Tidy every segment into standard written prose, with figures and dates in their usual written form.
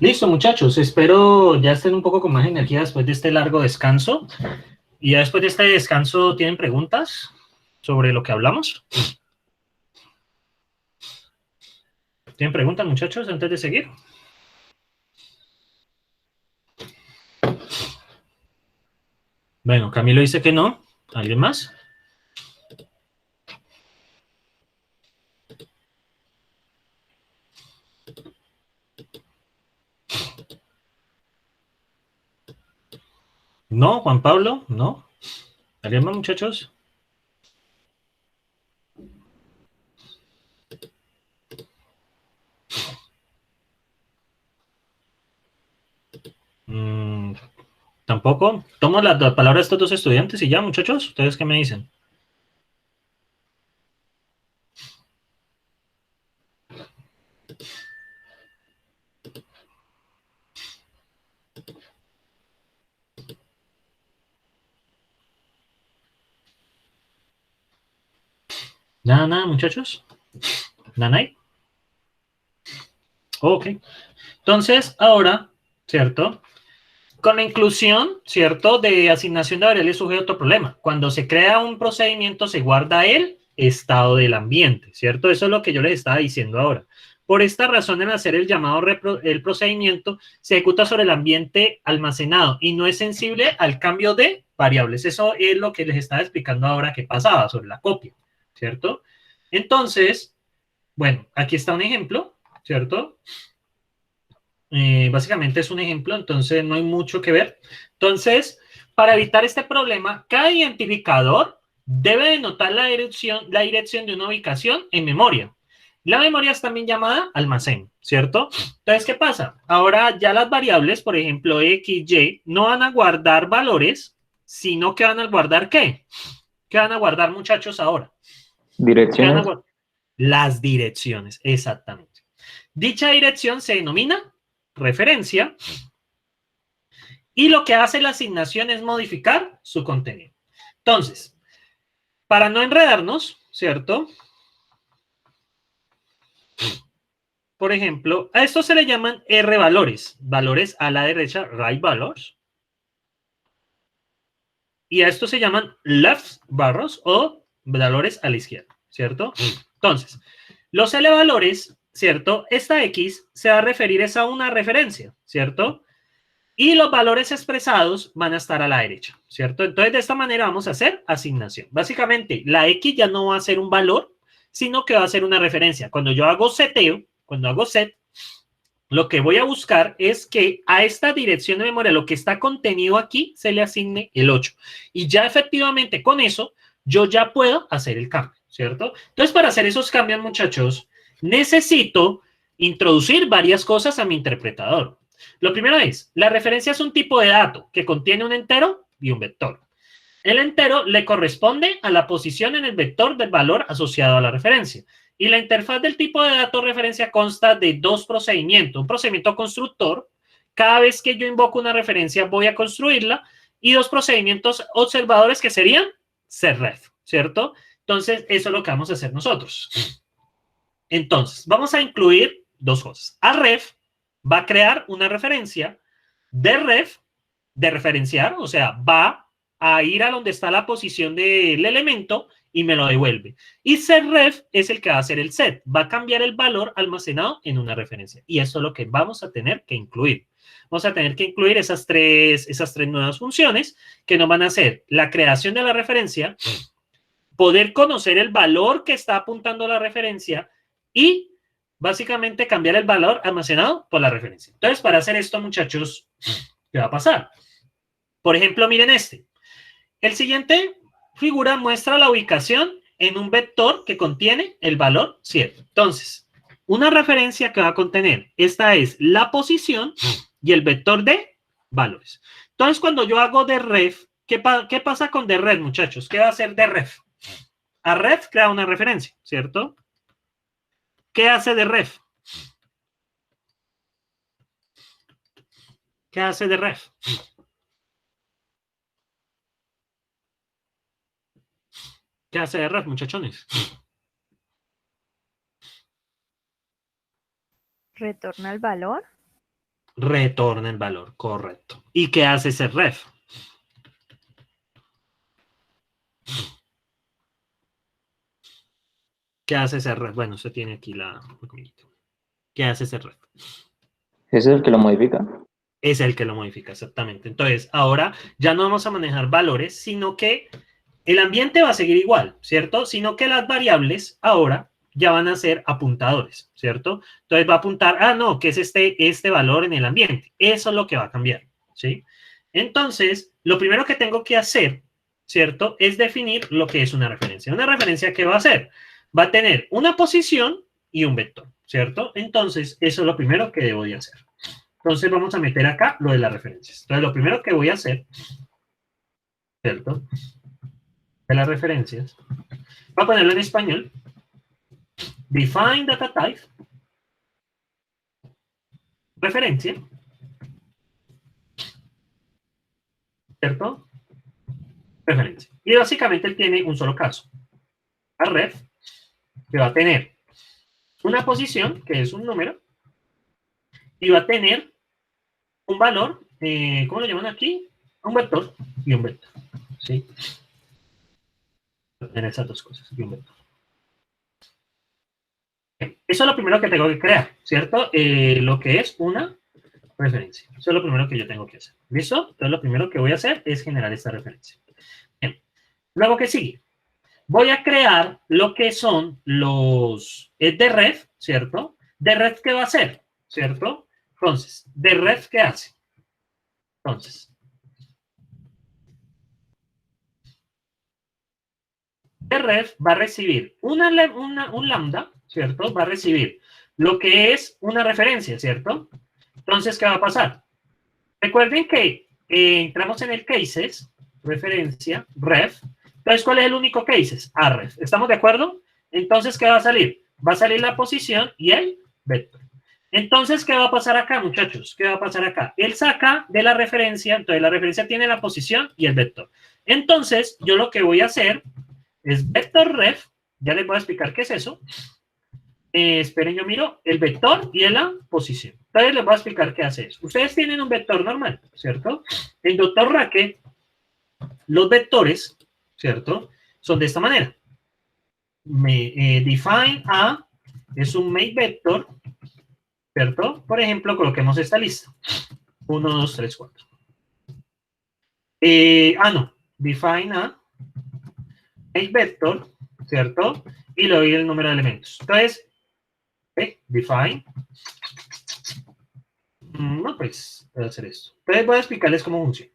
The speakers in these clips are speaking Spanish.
Listo, muchachos. Espero ya estén un poco con más energía después de este largo descanso. Y ya después de este descanso, ¿tienen preguntas sobre lo que hablamos? ¿Tienen preguntas, muchachos, antes de seguir? Bueno, Camilo dice que no. ¿Alguien más? No, Juan Pablo, no. ¿Alguien más, muchachos? Mm, tampoco. Tomo la palabra de estos dos estudiantes y ya, muchachos. ¿Ustedes qué me dicen? Nada, nada, muchachos. ¿Nanay? Ok. Entonces, ahora, ¿cierto? Con la inclusión, ¿cierto?, de asignación de variables surge otro problema. Cuando se crea un procedimiento, se guarda el estado del ambiente, ¿cierto? Eso es lo que yo les estaba diciendo ahora. Por esta razón, en hacer el llamado el procedimiento, se ejecuta sobre el ambiente almacenado y no es sensible al cambio de variables. Eso es lo que les estaba explicando ahora que pasaba sobre la copia, ¿cierto? Entonces, bueno, aquí está un ejemplo, ¿cierto? Básicamente es un ejemplo, entonces no hay mucho que ver. Entonces, para evitar este problema, cada identificador debe denotar la dirección de una ubicación en memoria. La memoria es también llamada almacén, ¿cierto? Entonces, ¿qué pasa? Ahora ya las variables, por ejemplo, X, Y, no van a guardar valores, sino que van a guardar ¿qué? ¿Qué van a guardar, muchachos, ahora? ¿Qué van a Direcciones. guardar? Las direcciones, exactamente. Dicha dirección se denomina referencia y lo que hace la asignación es modificar su contenido. Entonces, para no enredarnos, ¿cierto? Por ejemplo, a esto se le llaman R valores, valores a la derecha, right valors, y a esto se llaman left barros o valores a la izquierda, ¿cierto? Entonces, los L valores, ¿cierto? Esta X se va a referir es a una referencia, ¿cierto? Y los valores expresados van a estar a la derecha, ¿cierto? Entonces, de esta manera vamos a hacer asignación. Básicamente, la X ya no va a ser un valor, sino que va a ser una referencia. Cuando yo hago seteo, cuando hago set, lo que voy a buscar es que a esta dirección de memoria, lo que está contenido aquí, se le asigne el 8. Y ya efectivamente con eso, yo ya puedo hacer el cambio, ¿cierto? Entonces, para hacer esos cambios, muchachos, necesito introducir varias cosas a mi interpretador. Lo primero es, la referencia es un tipo de dato que contiene un entero y un vector. El entero le corresponde a la posición en el vector del valor asociado a la referencia. Y la interfaz del tipo de dato referencia consta de dos procedimientos. Un procedimiento constructor, cada vez que yo invoco una referencia voy a construirla, y dos procedimientos observadores que serían serref, ¿cierto? Entonces, eso es lo que vamos a hacer nosotros. Entonces, vamos a incluir dos cosas. Aref va a crear una referencia, deref, de referenciar, o sea, va a ir a donde está la posición del elemento y me lo devuelve. Y setRef es el que va a hacer el set, va a cambiar el valor almacenado en una referencia. Y eso es lo que vamos a tener que incluir. Vamos a tener que incluir esas tres nuevas funciones que nos van a hacer la creación de la referencia, poder conocer el valor que está apuntando la referencia y básicamente cambiar el valor almacenado por la referencia. Entonces, para hacer esto, muchachos, ¿qué va a pasar? Por ejemplo, miren este. El siguiente figura muestra la ubicación en un vector que contiene el valor 7. Entonces, una referencia que va a contener, esta es la posición y el vector de valores. Entonces, cuando yo hago de ref, ¿qué pasa con de ref, muchachos? ¿Qué va a hacer de ref? A ref crea una referencia, ¿cierto? ¿Qué hace de ref? ¿Qué hace de ref? ¿Qué hace de ref, muchachones? ¿Retorna el valor? retorna el valor, correcto. ¿Y qué hace ese ref? ¿Qué hace ese ref? Bueno, usted tiene aquí la... ¿Qué hace ese ref? ¿Ese es el que lo modifica? Es el que lo modifica, exactamente. Entonces, ahora ya no vamos a manejar valores, sino que el ambiente va a seguir igual, ¿cierto? Sino que las variables ahora ya van a ser apuntadores, ¿cierto? Entonces va a apuntar, ah, no, que es este valor en el ambiente. Eso es lo que va a cambiar, ¿sí? Entonces, lo primero que tengo que hacer, ¿cierto? Es definir lo que es una referencia. ¿Una referencia qué va a hacer? Va a tener una posición y un vector, ¿cierto? Entonces, eso es lo primero que debo de hacer. Entonces, vamos a meter acá lo de las referencias. Entonces, lo primero que voy a hacer, ¿cierto? De las referencias, voy a ponerlo en español. Define data type, referencia, ¿cierto? Referencia. Y básicamente él tiene un solo caso. A ref, que va a tener una posición, que es un número, y va a tener un valor, ¿cómo lo llaman aquí? Un vector y un vector. ¿Sí? Va a tener esas dos cosas, y un vector. Eso es lo primero que tengo que crear, ¿cierto? Lo que es una referencia. Eso es lo primero que yo tengo que hacer. ¿Listo? Entonces lo primero que voy a hacer es generar esta referencia. Bien. Luego, ¿qué sigue? Voy a crear lo que son los de ref, ¿cierto? ¿De ref qué va a hacer? ¿Cierto? Entonces, ¿de ref qué hace? Entonces, de ref va a recibir un lambda, ¿cierto? Va a recibir lo que es una referencia, ¿cierto? Entonces, ¿qué va a pasar? Recuerden que entramos en el cases, referencia, ref. Entonces, ¿cuál es el único cases? Arref. ¿Estamos de acuerdo? Entonces, ¿qué va a salir? Va a salir la posición y el vector. Entonces, ¿qué va a pasar acá, muchachos? ¿Qué va a pasar acá? Él saca de la referencia, entonces la referencia tiene la posición y el vector. Entonces, yo lo que voy a hacer es vector ref, ya les voy a explicar qué es eso. Esperen, yo miro el vector y la posición. Entonces les voy a explicar qué hace eso. Ustedes tienen un vector normal, ¿cierto? En Dr. Racket, los vectores, ¿cierto? Son de esta manera. Define A es un make vector, ¿cierto? Por ejemplo, coloquemos esta lista. 1, 2, 3, 4. No. Define A, make vector, ¿cierto? Y le doy el número de elementos. Entonces, define. No, pues, voy a hacer esto. Entonces voy a explicarles cómo funciona.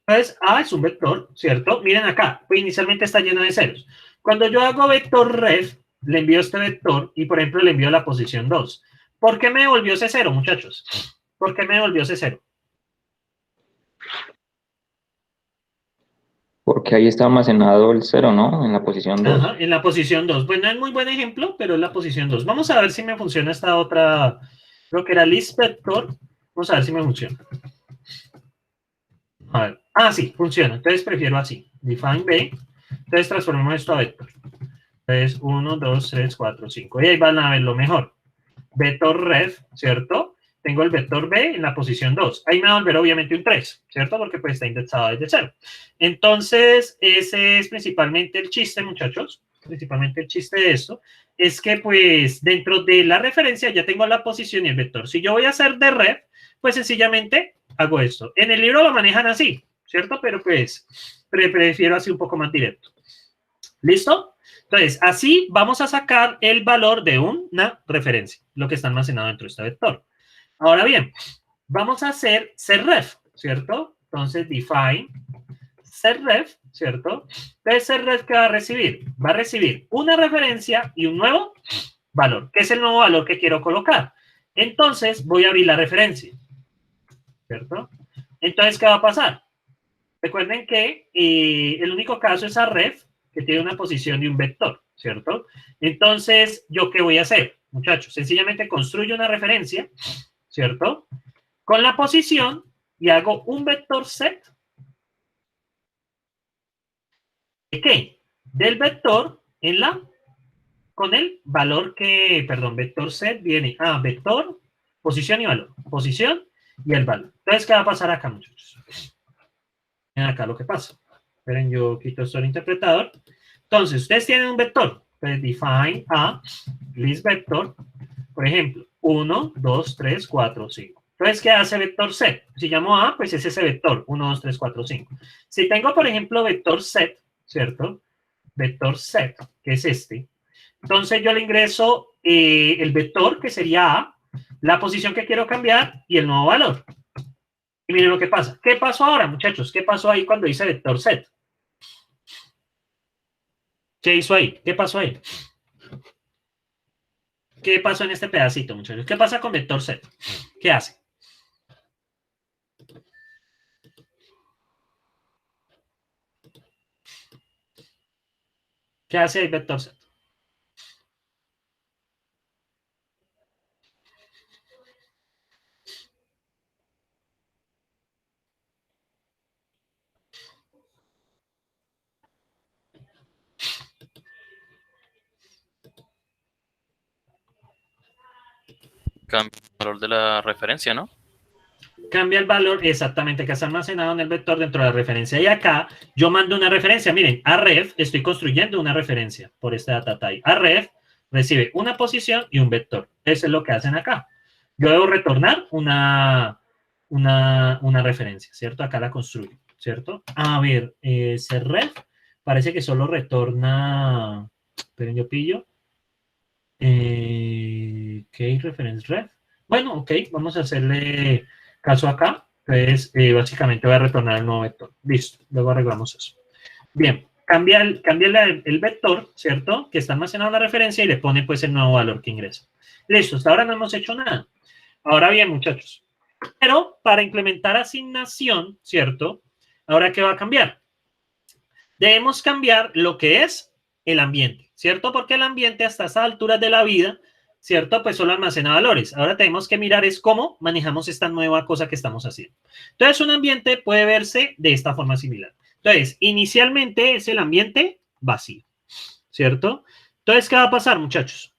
Entonces, A es un vector, ¿cierto? Miren acá, pues inicialmente está lleno de ceros. Cuando yo hago vector ref, le envío este vector y, por ejemplo, le envío la posición 2. ¿Por qué me devolvió ese 0, muchachos? ¿Por qué me devolvió ese 0? Porque ahí está almacenado el 0, ¿no? En la posición 2. Ajá, en la posición 2. Pues no es muy buen ejemplo, pero es la posición 2. Vamos a ver si me funciona esta otra, creo que era list vector. Vamos a ver si me funciona. A ver. Ah, sí, funciona. Entonces prefiero así. Define B. Entonces transformemos esto a vector. Entonces 1, 2, 3, 4, 5. Y ahí van a ver lo mejor. Vector ref, ¿cierto? Tengo el vector B en la posición 2. Ahí me va a volver obviamente un 3, ¿cierto? Porque pues está indexado desde 0. Entonces, ese es principalmente el chiste, muchachos. Principalmente el chiste de esto. Es que pues dentro de la referencia ya tengo la posición y el vector. Si yo voy a hacer de ref, pues sencillamente hago esto. En el libro lo manejan así, ¿cierto? Pero pues prefiero así un poco más directo. ¿Listo? Entonces, así vamos a sacar el valor de una referencia, lo que está almacenado dentro de este vector. Ahora bien, vamos a hacer serref, ¿cierto? Entonces, define serref, ¿cierto? Entonces, serref, ¿qué va a recibir? Va a recibir una referencia y un nuevo valor. ¿Qué es el nuevo valor que quiero colocar? Entonces, voy a abrir la referencia, ¿cierto? Entonces, ¿qué va a pasar? Recuerden que el único caso es arref, que tiene una posición y un vector, ¿cierto? Entonces, ¿yo qué voy a hacer? Muchachos, sencillamente construyo una referencia, ¿cierto? Con la posición y hago un vector set. ¿De qué? Del vector en la, con el valor que, perdón, vector set viene a vector Posición y valor. Posición y el valor. Entonces, ¿qué va a pasar acá, muchachos? Miren acá lo que pasa. Esperen, yo quito esto del interpretador. Entonces, ustedes tienen un vector. Entonces, define a list vector, por ejemplo, 1, 2, 3, 4, 5. Entonces, ¿qué hace vector set? Si llamo A, pues es ese vector, 1, 2, 3, 4, 5. Si tengo, por ejemplo, vector set, ¿cierto? Vector set, que es este. Entonces, yo le ingreso el vector, que sería A, la posición que quiero cambiar y el nuevo valor. Y miren lo que pasa. ¿Qué pasó ahora, muchachos? ¿Qué pasó ahí cuando hice vector set? ¿Qué hizo ahí? ¿Qué pasó ahí? ¿Qué pasó en este pedacito, muchachos? ¿Qué pasa con vector set? ¿Qué hace? ¿Qué hace ahí vector set? Cambia el valor de la referencia, ¿no? Cambia el valor exactamente que está almacenado en el vector dentro de la referencia. Y acá yo mando una referencia. Miren, arref, estoy construyendo una referencia por este data type. Arref recibe una posición y un vector. Eso es lo que hacen acá. Yo debo retornar una referencia, ¿cierto? Acá la construyo, ¿cierto? A ver, serref parece que solo retorna... Esperen, yo pillo. ¿Qué reference ref? Bueno, ok, vamos a hacerle caso acá. Entonces, básicamente voy a retornar el nuevo vector. Listo, luego arreglamos eso. Bien, cambia el vector, ¿cierto? Que está almacenado en la referencia y le pone pues el nuevo valor que ingresa. Listo, hasta ahora no hemos hecho nada. Ahora bien, muchachos. Pero para implementar asignación, ¿cierto? Ahora, ¿qué va a cambiar? Debemos cambiar lo que es el ambiente, ¿cierto? Porque el ambiente hasta esas alturas de la vida, ¿cierto? Pues solo almacena valores. Ahora tenemos que mirar es cómo manejamos esta nueva cosa que estamos haciendo. Entonces, un ambiente puede verse de esta forma similar. Entonces, inicialmente es el ambiente vacío, ¿cierto? Entonces, ¿qué va a pasar, muchachos?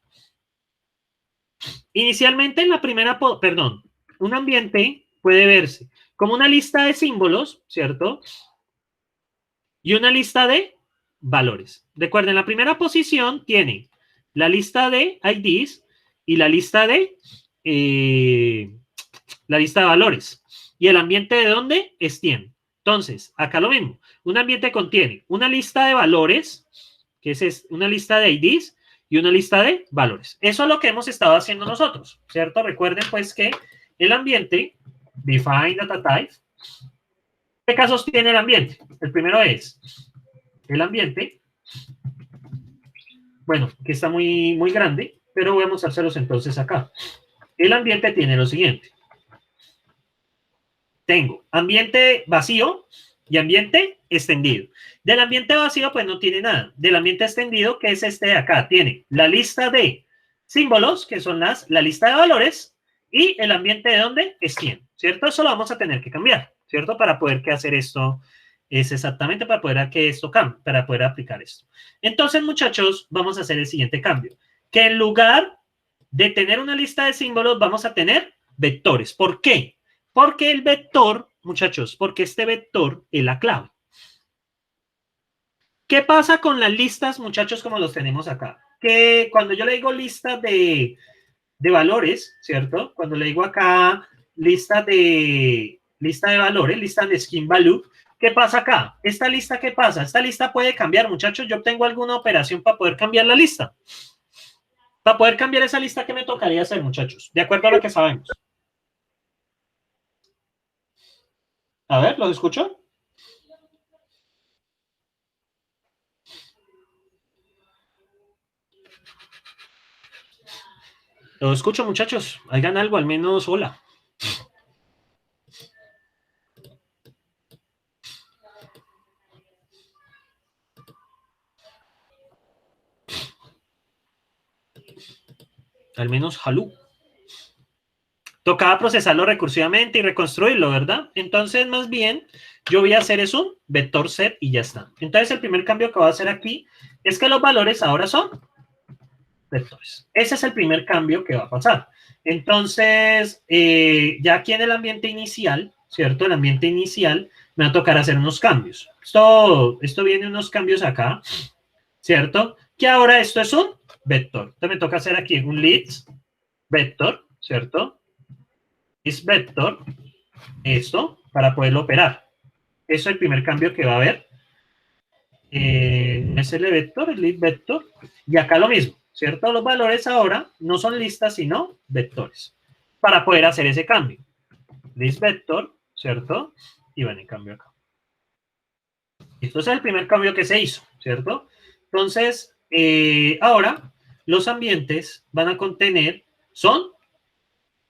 Inicialmente en la primera, perdón, un ambiente puede verse como una lista de símbolos, ¿cierto? Y una lista de valores. Recuerden, la primera posición tiene la lista de IDs y la lista de valores. ¿Y el ambiente de dónde? Es 100. Entonces, acá lo mismo. Un ambiente contiene una lista de valores, que es una lista de IDs y una lista de valores. Eso es lo que hemos estado haciendo nosotros, ¿cierto? Recuerden, pues, que el ambiente, define data type, ¿qué casos tiene el ambiente? El primero es el ambiente, bueno, que está muy grande, pero voy a mostrárselos entonces acá. El ambiente tiene lo siguiente. Tengo ambiente vacío y ambiente extendido. Del ambiente vacío, pues no tiene nada. Del ambiente extendido, que es este de acá, tiene la lista de símbolos, que son la lista de valores, y el ambiente de dónde es 100, ¿cierto? Eso lo vamos a tener que cambiar, ¿cierto? Para poder que hacer esto, es exactamente para poder que esto cambie, para poder aplicar esto. Entonces, muchachos, vamos a hacer el siguiente cambio. Que en lugar de tener una lista de símbolos, vamos a tener vectores. ¿Por qué? Porque el vector, muchachos, porque este vector es la clave. ¿Qué pasa con las listas, muchachos, como los tenemos acá? Que cuando yo le digo lista de valores, ¿cierto? Cuando le digo acá lista de valores, lista de skin value, ¿qué pasa acá? ¿Esta lista qué pasa? Esta lista puede cambiar, muchachos. Yo tengo alguna operación para poder cambiar la lista. Para poder cambiar esa lista, ¿qué me tocaría hacer, muchachos? De acuerdo a lo que sabemos. A ver, ¿lo escucho? Lo escucho, muchachos. Hagan algo, al menos hola. Al menos halú. Tocaba procesarlo recursivamente y reconstruirlo, ¿verdad? Entonces, más bien, yo voy a hacer es un vector set y ya está. Entonces, el primer cambio que voy a hacer aquí es que los valores ahora son vectores. Ese es el primer cambio que va a pasar. Entonces, ya aquí en el ambiente inicial, ¿cierto? El ambiente inicial me va a tocar hacer unos cambios. Esto viene unos cambios acá, ¿cierto? Que ahora esto es un vector. Entonces me toca hacer aquí un list vector, ¿cierto? Is vector, esto, para poderlo operar. Eso es el primer cambio que va a haber. SL vector, el list vector, y acá lo mismo, ¿cierto? Los valores ahora no son listas, sino vectores, para poder hacer ese cambio. List vector, ¿cierto? Y van en cambio acá. Esto es el primer cambio que se hizo, ¿cierto? Entonces, ahora los ambientes van a contener, son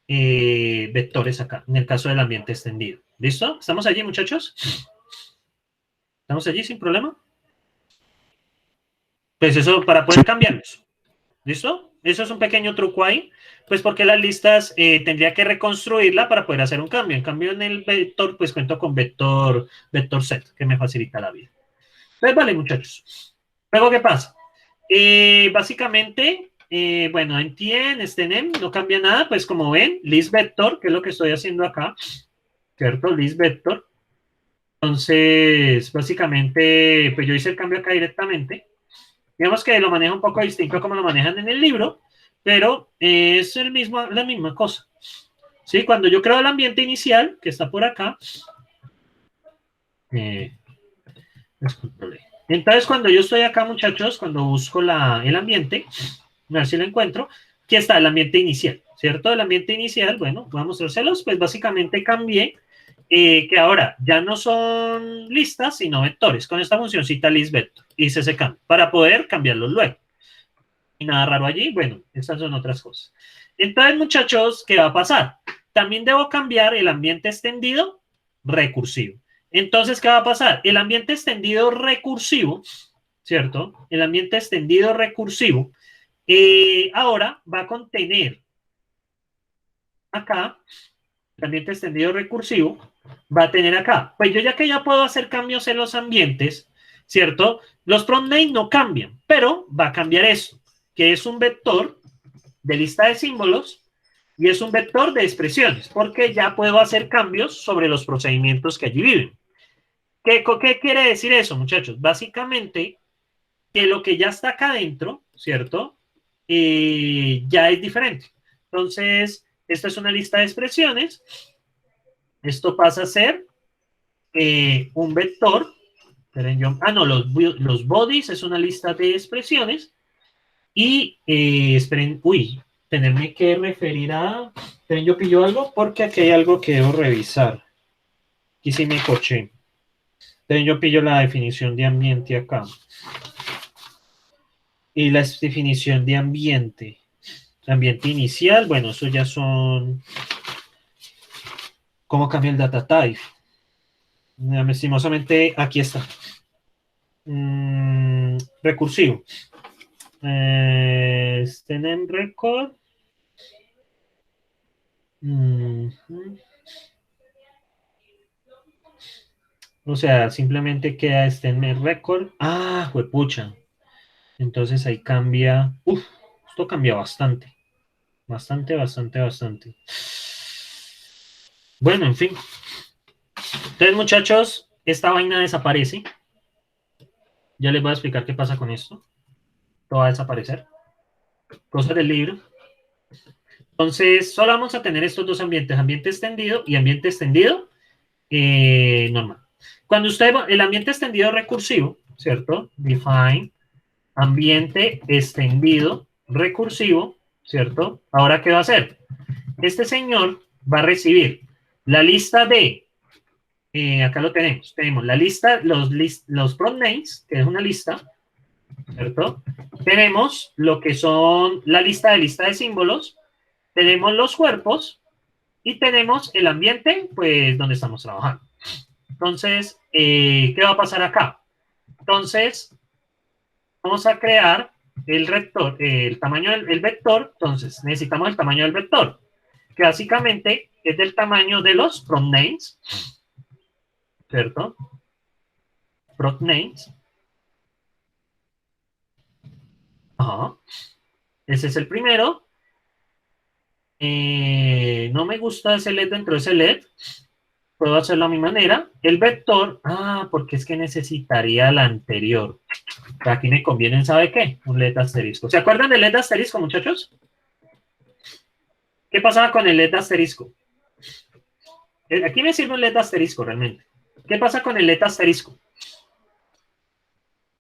vectores acá, en el caso del ambiente extendido. ¿Listo? ¿Estamos allí, muchachos? ¿Estamos allí sin problema? Pues eso para poder cambiarlos. ¿Listo? Eso es un pequeño truco ahí, pues porque las listas tendría que reconstruirla para poder hacer un cambio. En cambio, en el vector, pues cuento con vector set, que me facilita la vida. Entonces, vale, muchachos. Luego, ¿qué pasa? Básicamente, bueno, en TN, en no cambia nada, pues como ven, list vector, que es lo que estoy haciendo acá, ¿cierto? List vector. Entonces, básicamente, pues yo hice el cambio acá directamente. Digamos que lo maneja un poco distinto como lo manejan en el libro, pero es la misma cosa. ¿Sí? Cuando yo creo el ambiente inicial, que está por acá, entonces cuando yo estoy acá, muchachos, cuando busco el ambiente, a ver si lo encuentro, aquí está el ambiente inicial, ¿cierto? El ambiente inicial, bueno, voy a mostrárselos, pues básicamente cambié que ahora ya no son listas, sino vectores, con esta funcióncita listVector. Hice ese cambio para poder cambiarlos luego. Y nada raro allí, bueno, estas son otras cosas. Entonces, muchachos, ¿qué va a pasar? También debo cambiar el ambiente extendido recursivo. Entonces, ¿qué va a pasar? El ambiente extendido recursivo, ¿cierto? El ambiente extendido recursivo, ahora va a contener acá, el ambiente extendido recursivo, va a tener acá. Pues yo ya que ya puedo hacer cambios en los ambientes, ¿cierto? Los prompt name no cambian, pero va a cambiar eso, que es un vector de lista de símbolos y es un vector de expresiones, porque ya puedo hacer cambios sobre los procedimientos que allí viven. ¿Qué quiere decir eso, muchachos? Básicamente, que lo que ya está acá adentro, ¿cierto? Ya es diferente. Entonces, esta es una lista de expresiones. Esto pasa a ser un vector. Los bodies es una lista de expresiones. Y, esperen, tenerme que referir a... Esperen, yo pillo algo porque aquí hay algo que debo revisar. Aquí sí me coché. Entonces yo pillo la definición de ambiente acá. Y la definición de ambiente. Ambiente inicial, bueno, eso ya son... ¿Cómo cambia el data type? Estimosamente, aquí está. Recursivo. En record. O sea, simplemente queda en record. Ah, juepucha. Entonces ahí cambia. Esto cambia bastante. Bastante. Bueno, en fin. Entonces, muchachos, esta vaina desaparece. Ya les voy a explicar qué pasa con esto. Todo va a desaparecer. Cosas del libro. Entonces, solo vamos a tener estos dos ambientes, ambiente extendido y ambiente extendido normal. Cuando el ambiente extendido recursivo, ¿cierto? Define ambiente extendido recursivo, ¿cierto? Ahora, ¿qué va a hacer? Este señor va a recibir la lista de, acá lo tenemos la lista, los prompt names, que es una lista, ¿cierto? Tenemos lo que son la lista de símbolos, tenemos los cuerpos y tenemos el ambiente, pues, donde estamos trabajando. Entonces, ¿qué va a pasar acá? Entonces, vamos a crear el tamaño del vector. Entonces, necesitamos el tamaño del vector, que básicamente es del tamaño de los prompt names, ¿cierto? Prompt names. Ajá. Ese es el primero. No me gusta ese LED dentro de ese LED. Puedo hacerlo a mi manera. El vector, porque es que necesitaría la anterior. Aquí me conviene, ¿sabe qué? Un LED asterisco. ¿Se acuerdan del LED asterisco, muchachos? ¿Qué pasaba con el LED asterisco? Aquí me sirve un LED asterisco realmente. ¿Qué pasa con el LED asterisco?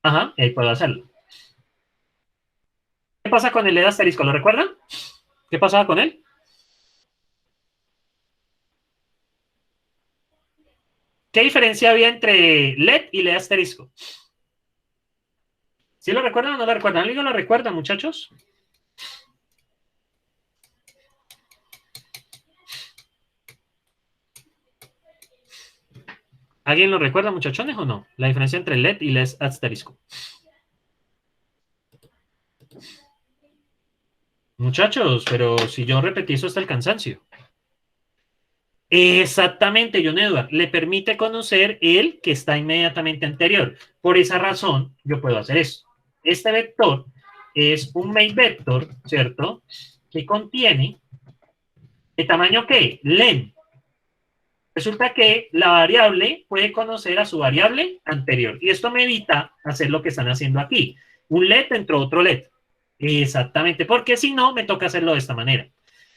Ajá, ahí puedo hacerlo. ¿Qué pasa con el LED asterisco? ¿Lo recuerdan? ¿Qué pasaba con él? ¿Qué diferencia había entre LED y LED asterisco? ¿Sí lo recuerdan o no lo recuerdan? ¿Alguien lo recuerda, muchachos? ¿Alguien lo recuerda, muchachones, o no? La diferencia entre LED y LED asterisco. Muchachos, pero si yo repetí eso hasta el cansancio. Exactamente, John Edward. Le permite conocer el que está inmediatamente anterior. Por esa razón, yo puedo hacer esto. Este vector es un main vector, ¿cierto? Que contiene, ¿de tamaño qué? Len. Resulta que la variable puede conocer a su variable anterior. Y esto me evita hacer lo que están haciendo aquí. Un LED dentro de otro LED. Exactamente, porque si no, me toca hacerlo de esta manera.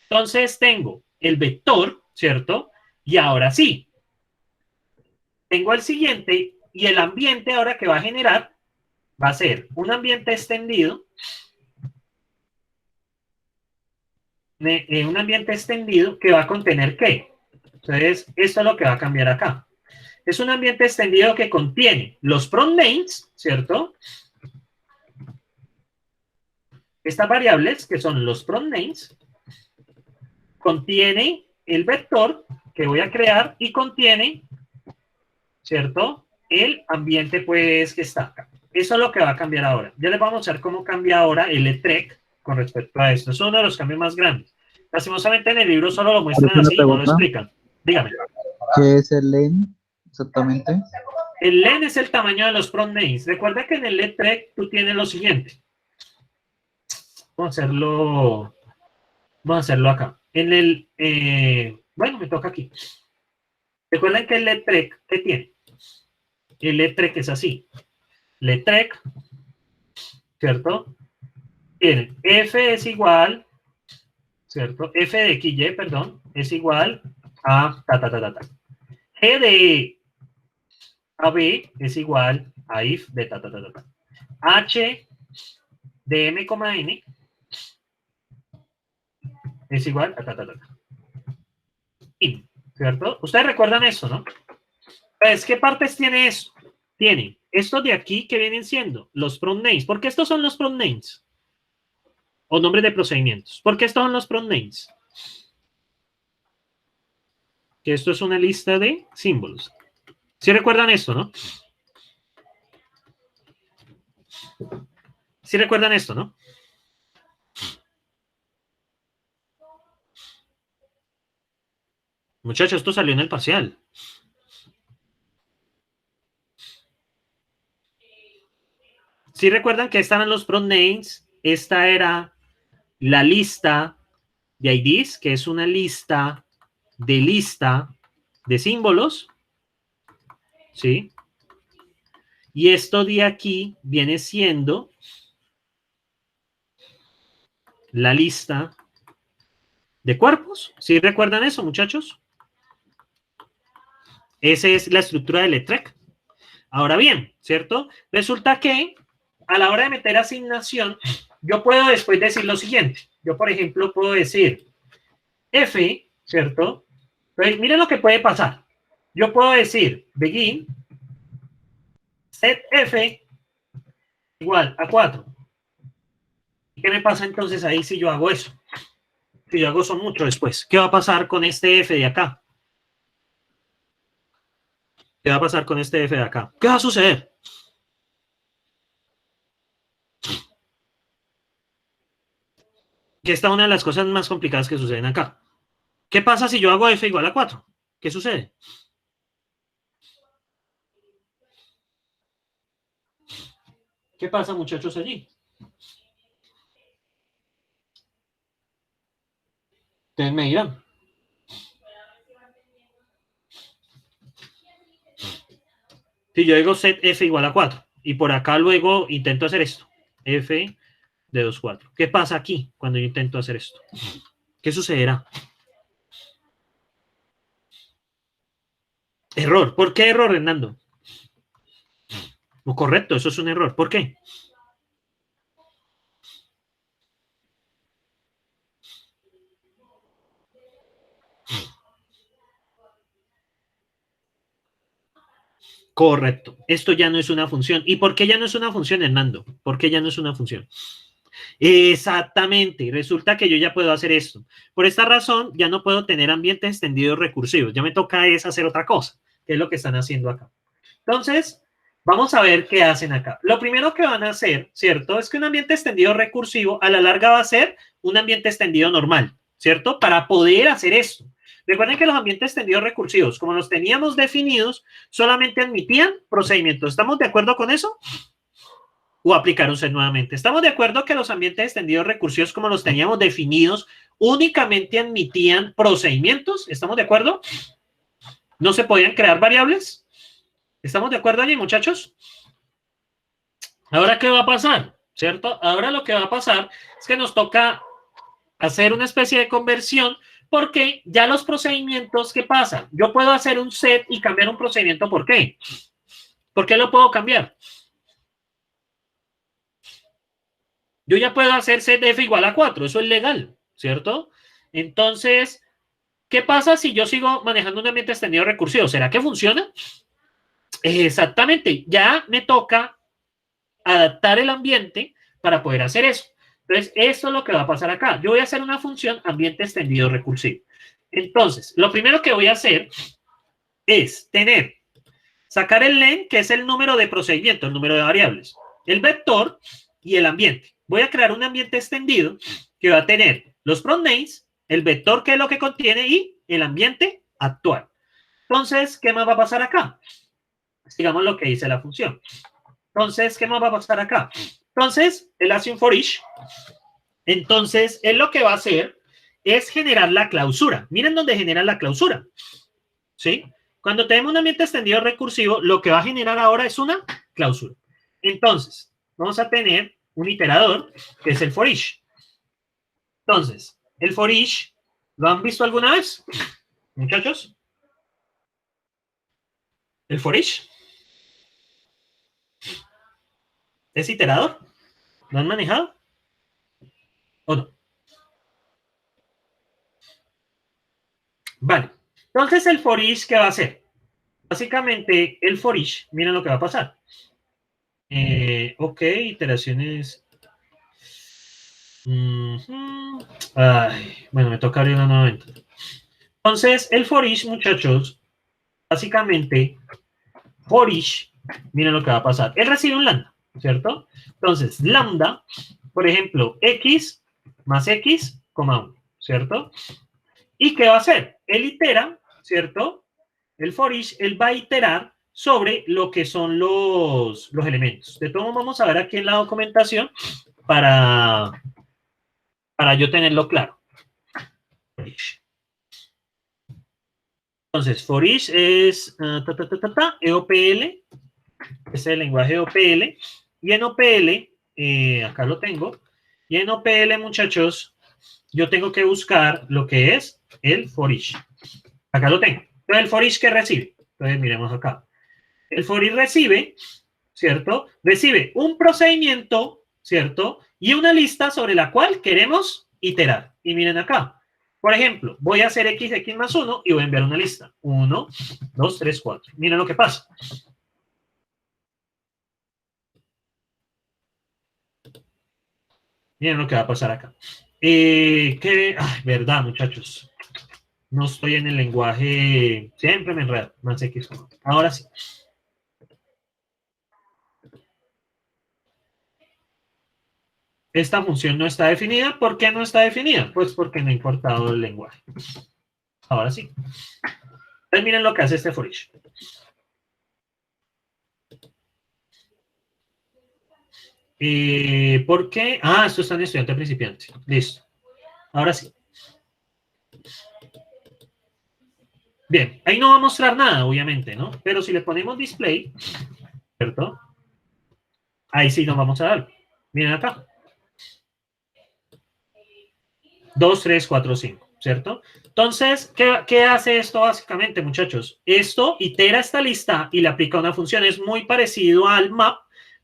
Entonces tengo el vector, ¿cierto? Y ahora sí, tengo el siguiente y el ambiente ahora que va a generar va a ser un ambiente extendido, un ambiente extendido que va a contener ¿qué? Entonces, esto es lo que va a cambiar acá. Es un ambiente extendido que contiene los prom names, ¿cierto? Estas variables, que son los prom names, contiene el vector que voy a crear y contiene, ¿cierto? El ambiente, pues, que está acá. Eso es lo que va a cambiar ahora. Ya les vamos a mostrar cómo cambia ahora el ETREC con respecto a esto. Es uno de los cambios más grandes. Lastimosamente en el libro solo lo muestran Ahorita una así, no lo pregunta. explican. Dígame. ¿Qué es el LEN exactamente? El len es el tamaño de los prom names. Recuerda que en el ETREC tú tienes lo siguiente. Vamos a hacerlo acá. En el, bueno, me toca aquí. Recuerden que el ETREC, ¿qué tiene? El ETREC es así. El ETREC, ¿cierto? Tiene F es igual, ¿cierto? F de XY, perdón, es igual a ta. G de AB es igual a if de ta. H de M, N es igual a ta. In, ¿cierto? Ustedes recuerdan eso, ¿no? Pues, ¿qué partes tiene eso? Tiene estos de aquí que vienen siendo los prom names. ¿Por qué estos son los prom names? O nombres de procedimientos. ¿Por qué estos son los prom names? Que esto es una lista de símbolos. ¿Sí recuerdan esto, no? ¿Sí recuerdan esto, no? Muchachos, esto salió en el parcial. ¿Sí recuerdan que estaban los prom names? Esta era la lista de IDs, que es una lista de símbolos. ¿Sí? Y esto de aquí viene siendo la lista de cuerpos. ¿Sí recuerdan eso, muchachos? Esa es la estructura del ETREC. Ahora bien, ¿cierto? Resulta que a la hora de meter asignación, yo puedo después decir lo siguiente. Yo, por ejemplo, puedo decir F, ¿cierto? Entonces, miren lo que puede pasar. Yo puedo decir begin set F igual a 4. ¿Y qué me pasa entonces ahí si yo hago eso? Si yo hago eso mucho después. ¿Qué va a pasar con este F de acá? ¿Qué va a pasar con este F de acá? ¿Qué va a suceder? Que esta es una de las cosas más complicadas que suceden acá. ¿Qué pasa si yo hago F igual a 4? ¿Qué sucede? ¿Qué pasa, muchachos, allí? Ustedes me dirán. Si yo digo set f igual a 4 y por acá luego intento hacer esto, f de 2, 4. ¿Qué pasa aquí cuando yo intento hacer esto? ¿Qué sucederá? Error. ¿Por qué error, Hernando? No, correcto, eso es un error. ¿Por qué? Correcto. Esto ya no es una función. ¿Y por qué ya no es una función, Hernando? ¿Por qué ya no es una función? Exactamente. Resulta que yo ya puedo hacer esto. Por esta razón, ya no puedo tener ambientes extendidos recursivos. Ya me toca es hacer otra cosa, que es lo que están haciendo acá. Entonces, vamos a ver qué hacen acá. Lo primero que van a hacer, ¿cierto? Es que un ambiente extendido recursivo a la larga va a ser un ambiente extendido normal, ¿cierto? Para poder hacer esto. Recuerden que los ambientes extendidos recursivos, como los teníamos definidos, solamente admitían procedimientos. ¿Estamos de acuerdo con eso? O aplicar un set nuevamente. ¿Estamos de acuerdo que los ambientes extendidos recursivos, como los teníamos definidos, únicamente admitían procedimientos? ¿Estamos de acuerdo? ¿No se podían crear variables? ¿Estamos de acuerdo allí, muchachos? Ahora, ¿qué va a pasar? ¿Cierto? Ahora lo que va a pasar es que nos toca hacer una especie de conversión porque ya los procedimientos, ¿qué pasa? Yo puedo hacer un set y cambiar un procedimiento. ¿Por qué? ¿Por qué lo puedo cambiar? Yo ya puedo hacer set f igual a 4. Eso es legal, ¿cierto? Entonces, ¿qué pasa si yo sigo manejando un ambiente extendido recursivo? ¿Será que funciona? Exactamente. Ya me toca adaptar el ambiente para poder hacer eso. Entonces, esto es lo que va a pasar acá. Yo voy a hacer una función ambiente extendido recursivo. Entonces, lo primero que voy a hacer es sacar el len, que es el número de procedimientos, el número de variables, el vector y el ambiente. Voy a crear un ambiente extendido que va a tener los pronames, el vector, que es lo que contiene, y el ambiente actual. Entonces, ¿qué más va a pasar acá? Digamos lo que dice la función. Entonces, ¿qué más va a pasar acá? Entonces, él hace un for each. Entonces, él lo que va a hacer es generar la clausura. Miren dónde genera la clausura. ¿Sí? Cuando tenemos un ambiente extendido recursivo, lo que va a generar ahora es una clausura. Entonces, vamos a tener un iterador, que es el for each. Entonces, el for each, ¿lo han visto alguna vez, muchachos? El for each. ¿Es iterador? ¿Lo han manejado? ¿O no? Vale. Entonces, el for each, ¿qué va a hacer? Básicamente, el for each, miren lo que va a pasar. Ok, iteraciones. Ay, bueno, me toca abrir una nueva ventana. Entonces, el for each, muchachos, básicamente, for each, miren lo que va a pasar. Él recibe un lambda, ¿cierto? Entonces, lambda, por ejemplo, x más x, 1, ¿cierto? ¿Y qué va a hacer? Él itera, ¿cierto? El for each, él va a iterar sobre lo que son los elementos. De todo modo, vamos a ver aquí en la documentación para yo tenerlo claro. Entonces, for each es EOPL, es el lenguaje EOPL, y en OPL, acá lo tengo, y en OPL, muchachos, yo tengo que buscar lo que es el for each. Acá lo tengo. Entonces, el for each, ¿qué recibe? Entonces, miremos acá. El for each recibe, ¿cierto? Recibe un procedimiento, ¿cierto? Y una lista sobre la cual queremos iterar. Y miren acá. Por ejemplo, voy a hacer x más 1 y voy a enviar una lista. 1, 2, 3, 4. Miren lo que pasa. Miren lo que va a pasar acá. Verdad, muchachos. No estoy en el lenguaje. Siempre me enredo. Más x. Ahora sí. Esta función no está definida. ¿Por qué no está definida? Pues porque no he importado el lenguaje. Ahora sí. Entonces miren lo que hace este for each. ¿Por qué? Ah, esto está en estudiante principiante. Listo. Ahora sí. Bien, ahí no va a mostrar nada, obviamente, ¿no? Pero si le ponemos display, ¿cierto? Ahí sí nos vamos a dar. Miren acá. 2, 3, 4, 5, ¿cierto? Entonces, ¿qué hace esto básicamente, muchachos? Esto itera esta lista y le aplica una función. Es muy parecido al map,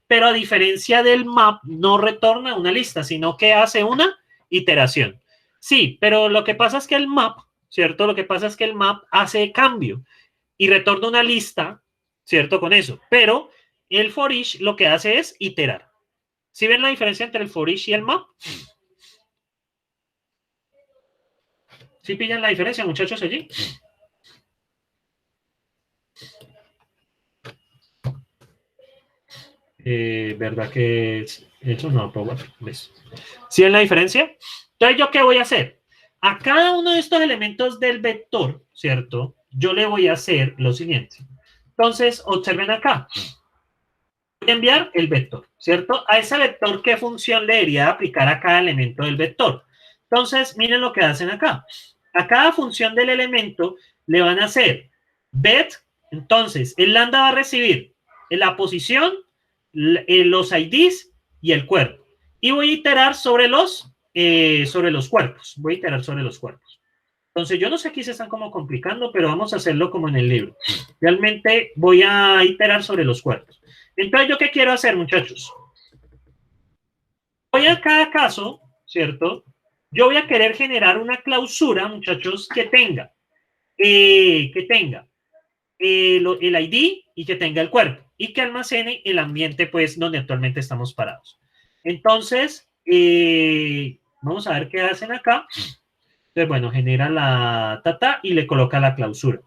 pero a diferencia del map, no retorna una lista, sino que hace una iteración. Sí, pero lo que pasa es que el map, ¿cierto? Lo que pasa es que el map hace cambio y retorna una lista, ¿cierto? Con eso. Pero el for each lo que hace es iterar. ¿Sí ven la diferencia entre el for each y el map? ¿Sí pillan la diferencia, muchachos, allí? ¿Verdad que eso no? ¿Ves? ¿Sí ven la diferencia? Entonces, ¿yo qué voy a hacer? A cada uno de estos elementos del vector, ¿cierto? Yo le voy a hacer lo siguiente. Entonces, observen acá. Voy a enviar el vector, ¿cierto? A ese vector, ¿qué función le debería aplicar a cada elemento del vector? Entonces, miren lo que hacen acá. A cada función del elemento le van a hacer bet. Entonces, el lambda va a recibir la posición, los IDs y el cuerpo. Y voy a iterar sobre los cuerpos. Voy a iterar sobre los cuerpos. Entonces, yo no sé, aquí se están como complicando, pero vamos a hacerlo como en el libro. Realmente voy a iterar sobre los cuerpos. Entonces, ¿yo qué quiero hacer, muchachos? Voy a cada caso, ¿cierto? Yo voy a querer generar una clausura, muchachos, que tenga el ID y que tenga el cuerpo y que almacene el ambiente, pues, donde actualmente estamos parados. Entonces, vamos a ver qué hacen acá. Entonces, bueno, genera la tata y le coloca la clausura.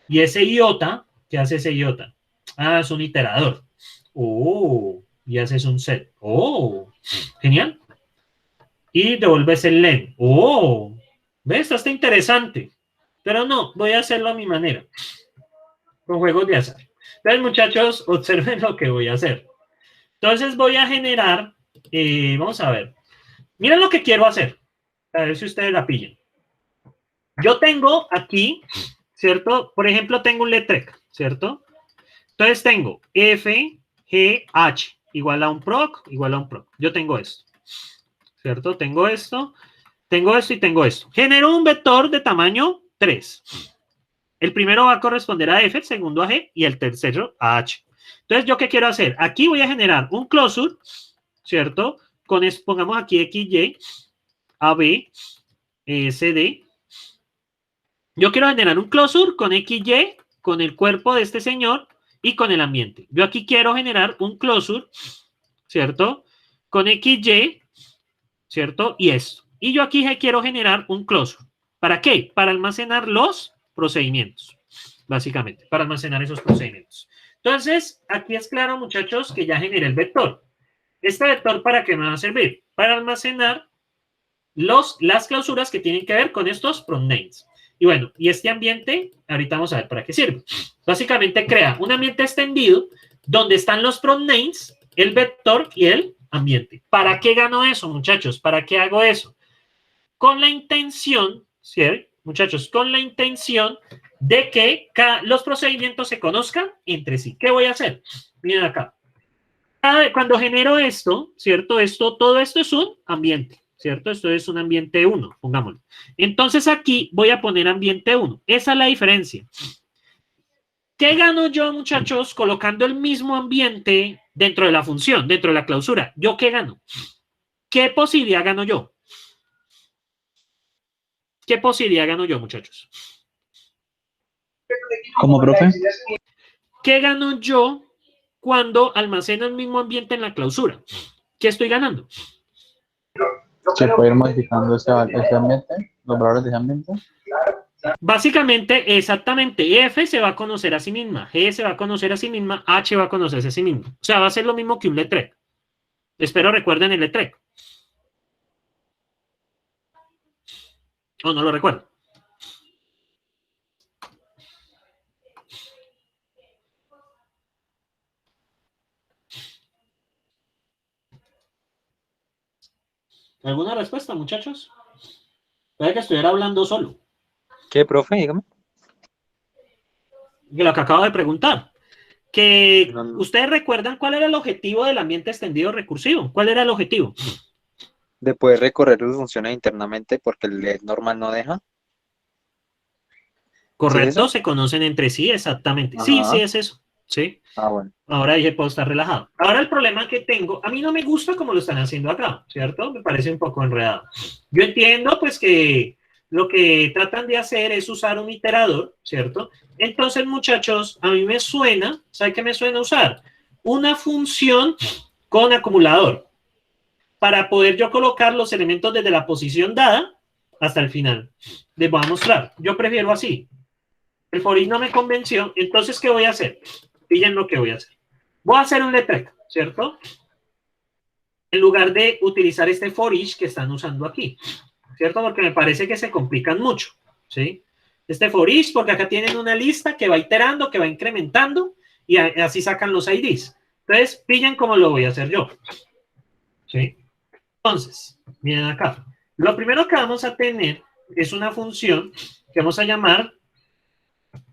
Y ese iota, ¿qué hace ese iota? Ah, es un iterador. Oh, y haces un set. Oh, genial. Y devuelves el len. Oh, ¿ves? Esto está interesante. Pero no, voy a hacerlo a mi manera. Con juegos de azar. Entonces, muchachos, observen lo que voy a hacer. Entonces, voy a generar, vamos a ver. Miren lo que quiero hacer. A ver si ustedes la pillan. Yo tengo aquí, ¿cierto? Por ejemplo, tengo un letrec, ¿cierto? Entonces tengo F, G, H, igual a un proc, igual a un proc. Yo tengo esto, ¿cierto? Tengo esto y tengo esto. Genero un vector de tamaño 3. El primero va a corresponder a F, el segundo a G y el tercero a H. Entonces, ¿yo qué quiero hacer? Aquí voy a generar un closure, ¿cierto? Pongamos aquí XY, AB, CD. Yo quiero generar un closure con XY, con el cuerpo de este señor y con el ambiente. Yo aquí quiero generar un closure, ¿cierto? Con XY, ¿cierto? Y esto. Y yo aquí quiero generar un closure. ¿Para qué? Para almacenar los procedimientos, básicamente, para almacenar esos procedimientos. Entonces, aquí es claro, muchachos, que ya generé el vector. ¿Este vector para qué me va a servir? Para almacenar las clausuras que tienen que ver con estos prompt names. Y bueno, y este ambiente, ahorita vamos a ver para qué sirve. Básicamente crea un ambiente extendido donde están los prompt names, el vector y el ambiente. ¿Para qué gano eso, muchachos? ¿Para qué hago eso? Con la intención, ¿sí? Muchachos, con la intención de que los procedimientos se conozcan entre sí. ¿Qué voy a hacer? Miren acá. Cuando genero esto, ¿cierto? Todo esto es un ambiente, ¿cierto? Esto es un ambiente 1, pongámoslo. Entonces aquí voy a poner ambiente 1. Esa es la diferencia. ¿Qué gano yo, muchachos, colocando el mismo ambiente dentro de la función, dentro de la clausura? ¿Yo qué gano? ¿Qué posibilidad gano yo? ¿Qué posibilidad gano yo, muchachos? ¿Cómo, profe? ¿Qué gano yo cuando almaceno el mismo ambiente en la clausura? ¿Qué estoy ganando? Se puede ir modificando ese ambiente, los valores de ese ambiente. Básicamente, exactamente, F se va a conocer a sí misma, G se va a conocer a sí misma, H va a conocerse a sí misma. O sea, va a ser lo mismo que un letrec. Espero recuerden el letrec. ¿O no lo recuerdo? ¿Alguna respuesta, muchachos? Puede que estuviera hablando solo. ¿Qué, profe? Dígame. lo que acabo de preguntar. Que No, no. ustedes recuerdan cuál era el objetivo del ambiente extendido recursivo. ¿Cuál era el objetivo? De poder recorrer sus funciones internamente porque el LED normal no deja. Correcto, eso? se conocen entre sí, exactamente. Sí, Ajá. sí, es eso. Sí. Ah, bueno. Ahora dije, puedo estar relajado. Ahora el problema que tengo, a mí no me gusta como lo están haciendo acá, ¿cierto? Me parece un poco enredado. Yo entiendo, pues, que lo que tratan de hacer es usar un iterador, ¿cierto? Entonces, muchachos, a mí me suena, ¿sabe qué me suena usar? Una función con acumulador para poder yo colocar los elementos desde la posición dada hasta el final. Les voy a mostrar. Yo prefiero así. El for each no me convenció, entonces, ¿qué voy a hacer? Pillen lo que voy a hacer. Voy a hacer un letrec, ¿cierto? En lugar de utilizar este for each que están usando aquí, ¿cierto? Porque me parece que se complican mucho, ¿sí? Este for each, porque acá tienen una lista que va iterando, que va incrementando, y así sacan los IDs. Entonces, pillen cómo lo voy a hacer yo, ¿sí? Entonces, miren acá. Lo primero que vamos a tener es una función que vamos a llamar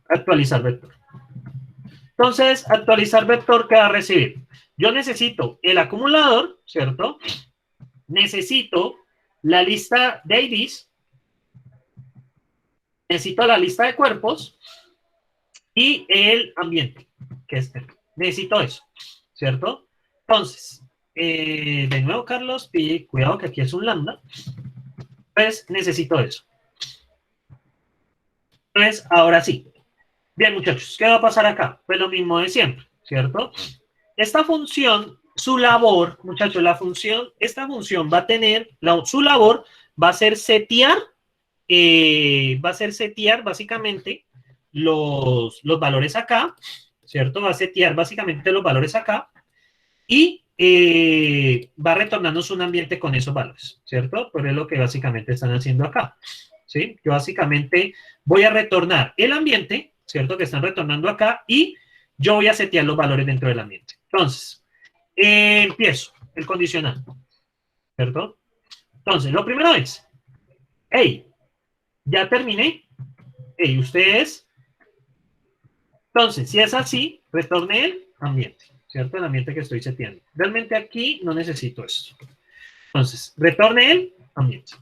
actualizar vector. Entonces, actualizar vector, ¿qué va a recibir? Yo necesito el acumulador, ¿cierto? Necesito la lista de IDs, necesito la lista de cuerpos y el ambiente, que es este. Necesito eso, ¿cierto? Entonces, de nuevo, Carlos, pide cuidado que aquí es un lambda. Pues necesito eso. Entonces, ahora sí. Bien, muchachos, ¿qué va a pasar acá? Pues lo mismo de siempre, ¿cierto? Esta función, su labor, muchachos, esta función va a tener, su labor va a ser setear básicamente los valores acá, ¿cierto? Va a setear básicamente los valores acá y va a retornarnos un ambiente con esos valores, ¿cierto? Pues es lo que básicamente están haciendo acá, ¿sí? Yo básicamente voy a retornar el ambiente, ¿cierto? Que están retornando acá y yo voy a setear los valores dentro del ambiente. Entonces, empiezo el condicional, ¿cierto? Entonces, lo primero es, hey, ya terminé. Hey, ustedes. Entonces, si es así, retorne el ambiente, ¿cierto? El ambiente que estoy seteando. Realmente aquí no necesito esto. Entonces, retorne el ambiente.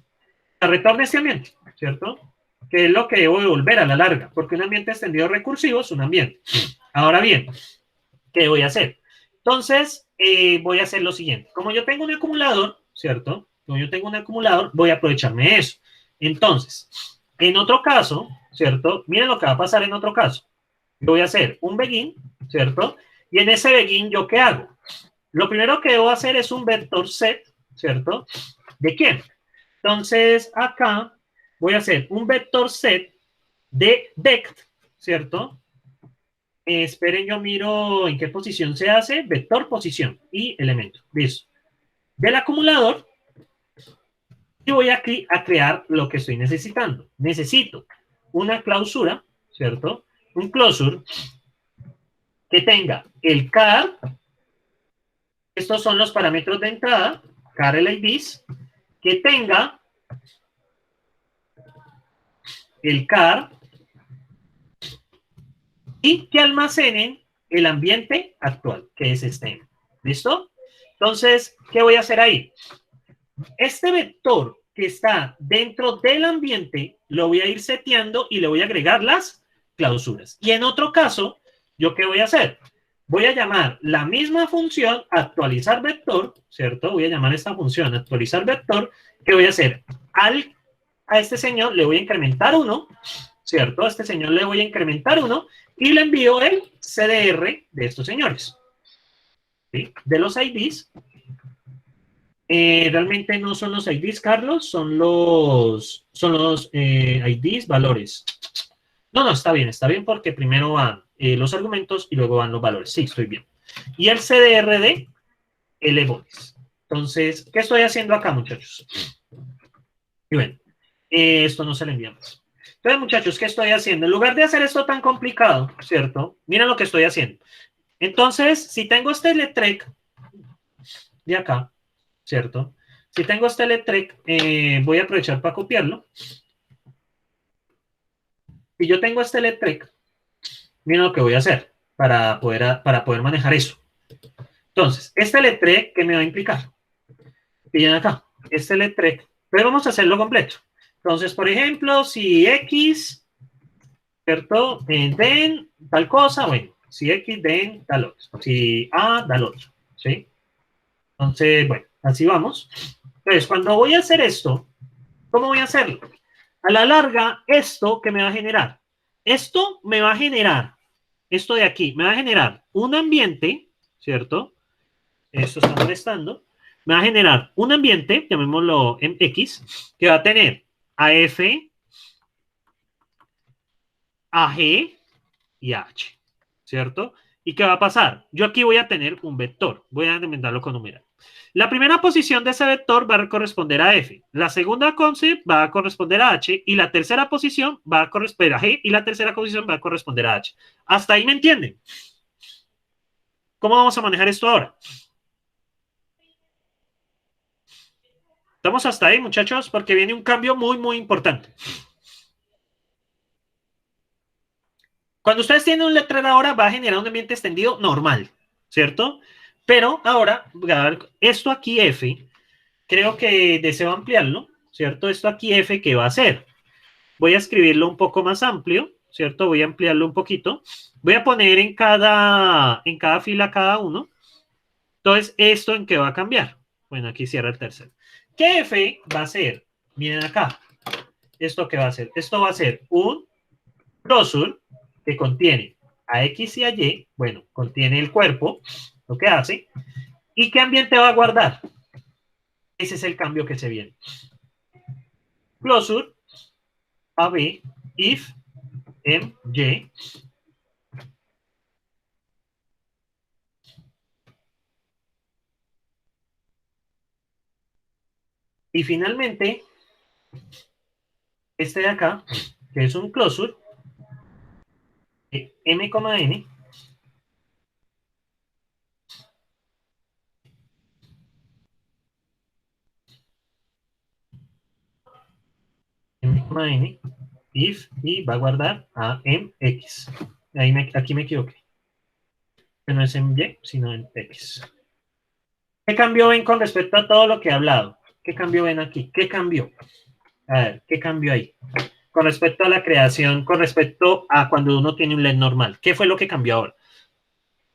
Retorne este ambiente, ¿cierto? Que es lo que debo devolver a la larga, porque un ambiente extendido recursivo es un ambiente. Ahora bien, ¿qué voy a hacer? Entonces, voy a hacer lo siguiente. Como yo tengo un acumulador, ¿cierto? Como yo tengo un acumulador, voy a aprovecharme de eso. Entonces, en otro caso, ¿cierto? Miren lo que va a pasar en otro caso. Yo voy a hacer un begin, ¿cierto? Y en ese begin, ¿yo qué hago? Lo primero que debo hacer es un vector set, ¿cierto? ¿De quién? Entonces, acá voy a hacer un vector set de dect, ¿cierto? Esperen, yo miro en qué posición se hace. Vector, posición y elemento. Listo. Del acumulador. Y voy aquí a crear lo que estoy necesitando. Necesito una clausura, ¿cierto? Un closure que tenga el car. Estos son los parámetros de entrada. Car LIDs. Que tenga el car y que almacenen el ambiente actual, que es este. ¿Listo? Entonces, ¿qué voy a hacer ahí? Este vector que está dentro del ambiente lo voy a ir seteando y le voy a agregar las clausuras. Y en otro caso, ¿yo qué voy a hacer? Voy a llamar la misma función actualizar vector, ¿cierto? Voy a llamar esta función actualizar vector, que voy a hacer a este señor le voy a incrementar 1, ¿cierto? A este señor le voy a incrementar 1 y le envío el CDR de estos señores, ¿sí? De los IDs. Realmente no son los IDs, Carlos, son los IDs, valores. No, está bien porque primero van los argumentos y luego van los valores. Sí, estoy bien. Y el CDR de LBodes. Entonces, ¿qué estoy haciendo acá, muchachos? Y bueno, esto no se le envía más. Entonces, muchachos, ¿qué estoy haciendo? En lugar de hacer esto tan complicado, ¿cierto? Miren lo que estoy haciendo. Entonces, si tengo este letrec de acá, ¿cierto? Si tengo este letrec, voy a aprovechar para copiarlo. Si yo tengo este letrec, Miren lo que voy a hacer para poder manejar eso. Entonces, este letrec, ¿qué me va a implicar? Pillen acá, este letrec, pero vamos a hacerlo completo. Entonces, por ejemplo, si X, ¿cierto? Den tal cosa, bueno, si X den tal otro, si A, tal otro, ¿sí? Entonces, bueno, así vamos. Entonces, cuando voy a hacer esto, ¿cómo voy a hacerlo? A la larga, ¿esto qué me va a generar? Esto me va a generar, esto de aquí, me va a generar un ambiente, ¿cierto? Esto está molestando. Me va a generar un ambiente, llamémoslo en X, que va a tener AF, AG y H, ¿cierto? ¿Y qué va a pasar? Yo aquí voy a tener un vector. Voy a inventarlo con numeral. La primera posición de ese vector va a corresponder a F. La segunda concept va a corresponder a H. Y la tercera posición va a corresponder a G. Y la tercera posición va a corresponder a H. ¿Hasta ahí me entienden? ¿Cómo vamos a manejar esto ahora? Estamos hasta ahí, muchachos, porque viene un cambio muy, muy importante. Cuando ustedes tienen un letrero ahora, va a generar un ambiente extendido normal, ¿cierto? Pero ahora, esto aquí F, creo que deseo ampliarlo, ¿cierto? Esto aquí F, ¿qué va a hacer? Voy a escribirlo un poco más amplio, ¿cierto? Voy a ampliarlo un poquito. Voy a poner en cada fila cada uno. Entonces, ¿esto en qué va a cambiar? Bueno, aquí cierra el tercero. ¿Qué F va a ser? Miren acá. ¿Esto qué va a ser? Esto va a ser un closure que contiene a X y a Y, bueno, contiene el cuerpo, lo que hace, ¿y qué ambiente va a guardar? Ese es el cambio que se viene. Closure, AB, if, Y, y finalmente, este de acá, que es un closure, M, N, M, N, if, y va a guardar a MX. Aquí me equivoqué. Que no es en Y, sino en X. ¿Qué cambio ven con respecto a todo lo que he hablado? ¿Qué cambio ven aquí? ¿Qué cambió? A ver, ¿qué cambió ahí? Con respecto a la creación, con respecto a cuando uno tiene un LED normal. ¿Qué fue lo que cambió ahora?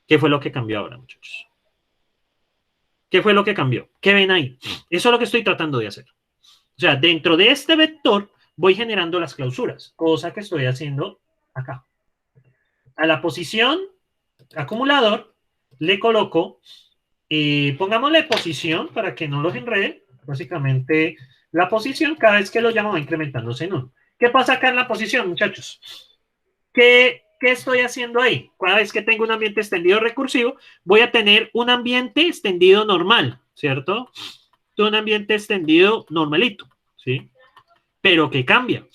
¿Qué fue lo que cambió ahora, muchachos? ¿Qué fue lo que cambió? ¿Qué ven ahí? Eso es lo que estoy tratando de hacer. O sea, dentro de este vector voy generando las clausuras, cosa que estoy haciendo acá. A la posición acumulador le coloco, pongámosle posición para que no los enrede. Básicamente, la posición cada vez que lo llamo va incrementándose en 1. ¿Qué pasa acá en la posición, muchachos? ¿Qué estoy haciendo ahí? Cada vez que tengo un ambiente extendido recursivo, voy a tener un ambiente extendido normal, ¿cierto? Un ambiente extendido normalito, ¿sí? Pero ¿qué cambia?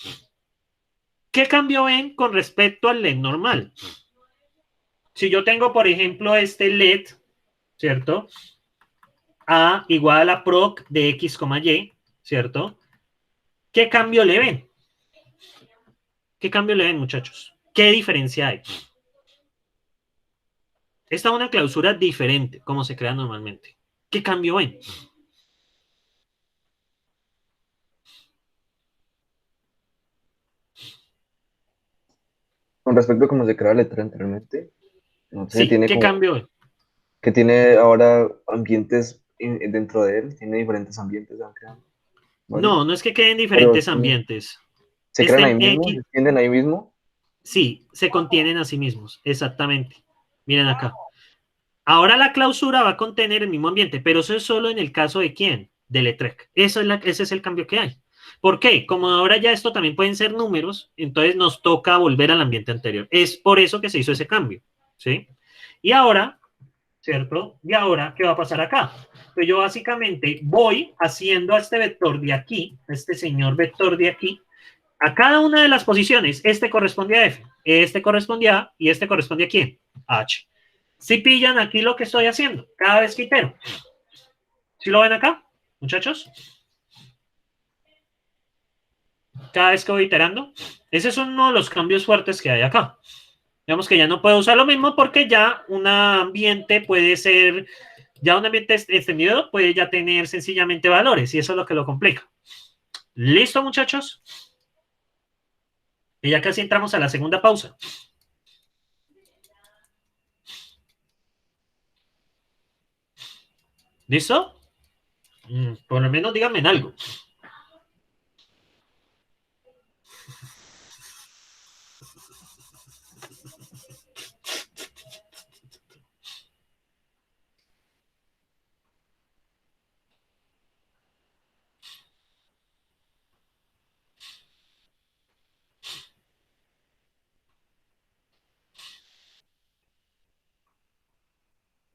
¿Qué cambio ven con respecto al LED normal? Si yo tengo, por ejemplo, este LED, ¿cierto? A igual a proc de X, Y, ¿cierto? ¿Qué cambio le ven? ¿Qué cambio le ven, muchachos? ¿Qué diferencia hay? Esta es una clausura diferente, como se crea normalmente. ¿Qué cambio ven? Con respecto a cómo se crea la letra anteriormente, no sé, Sí, tiene ¿qué como cambio ven? que tiene ahora ambientes dentro de él, tiene diferentes ambientes, se van creando varios, No, no es que queden pero diferentes sí, ambientes. se Este crean ahí en mismo, se X, extienden ahí mismo. sí, se contienen a sí mismos, exactamente. Miren acá. Ahora la clausura va a contener el mismo ambiente, pero eso es solo en el caso de quién, del ETREC. Ese es el cambio que hay. ¿Por qué? Como ahora ya esto también pueden ser números, entonces nos toca volver al ambiente anterior. Es por eso que se hizo ese cambio, ¿sí? Y ahora, ¿cierto? Y ahora, ¿qué va a pasar acá? Pues yo básicamente voy haciendo a este vector de aquí, a este señor vector de aquí, a cada una de las posiciones. Este corresponde a F, este corresponde a A y este corresponde a quién? A H. Si pillan aquí lo que estoy haciendo, cada vez que itero. ¿Sí lo ven acá, muchachos? Cada vez que voy iterando. Ese es uno de los cambios fuertes que hay acá. Digamos que ya no puedo usar lo mismo porque ya un ambiente puede ser, ya un ambiente extendido puede ya tener sencillamente valores y eso es lo que lo complica. ¿Listo, muchachos? Y ya casi entramos a la segunda pausa. ¿Listo? Por lo menos díganme en algo.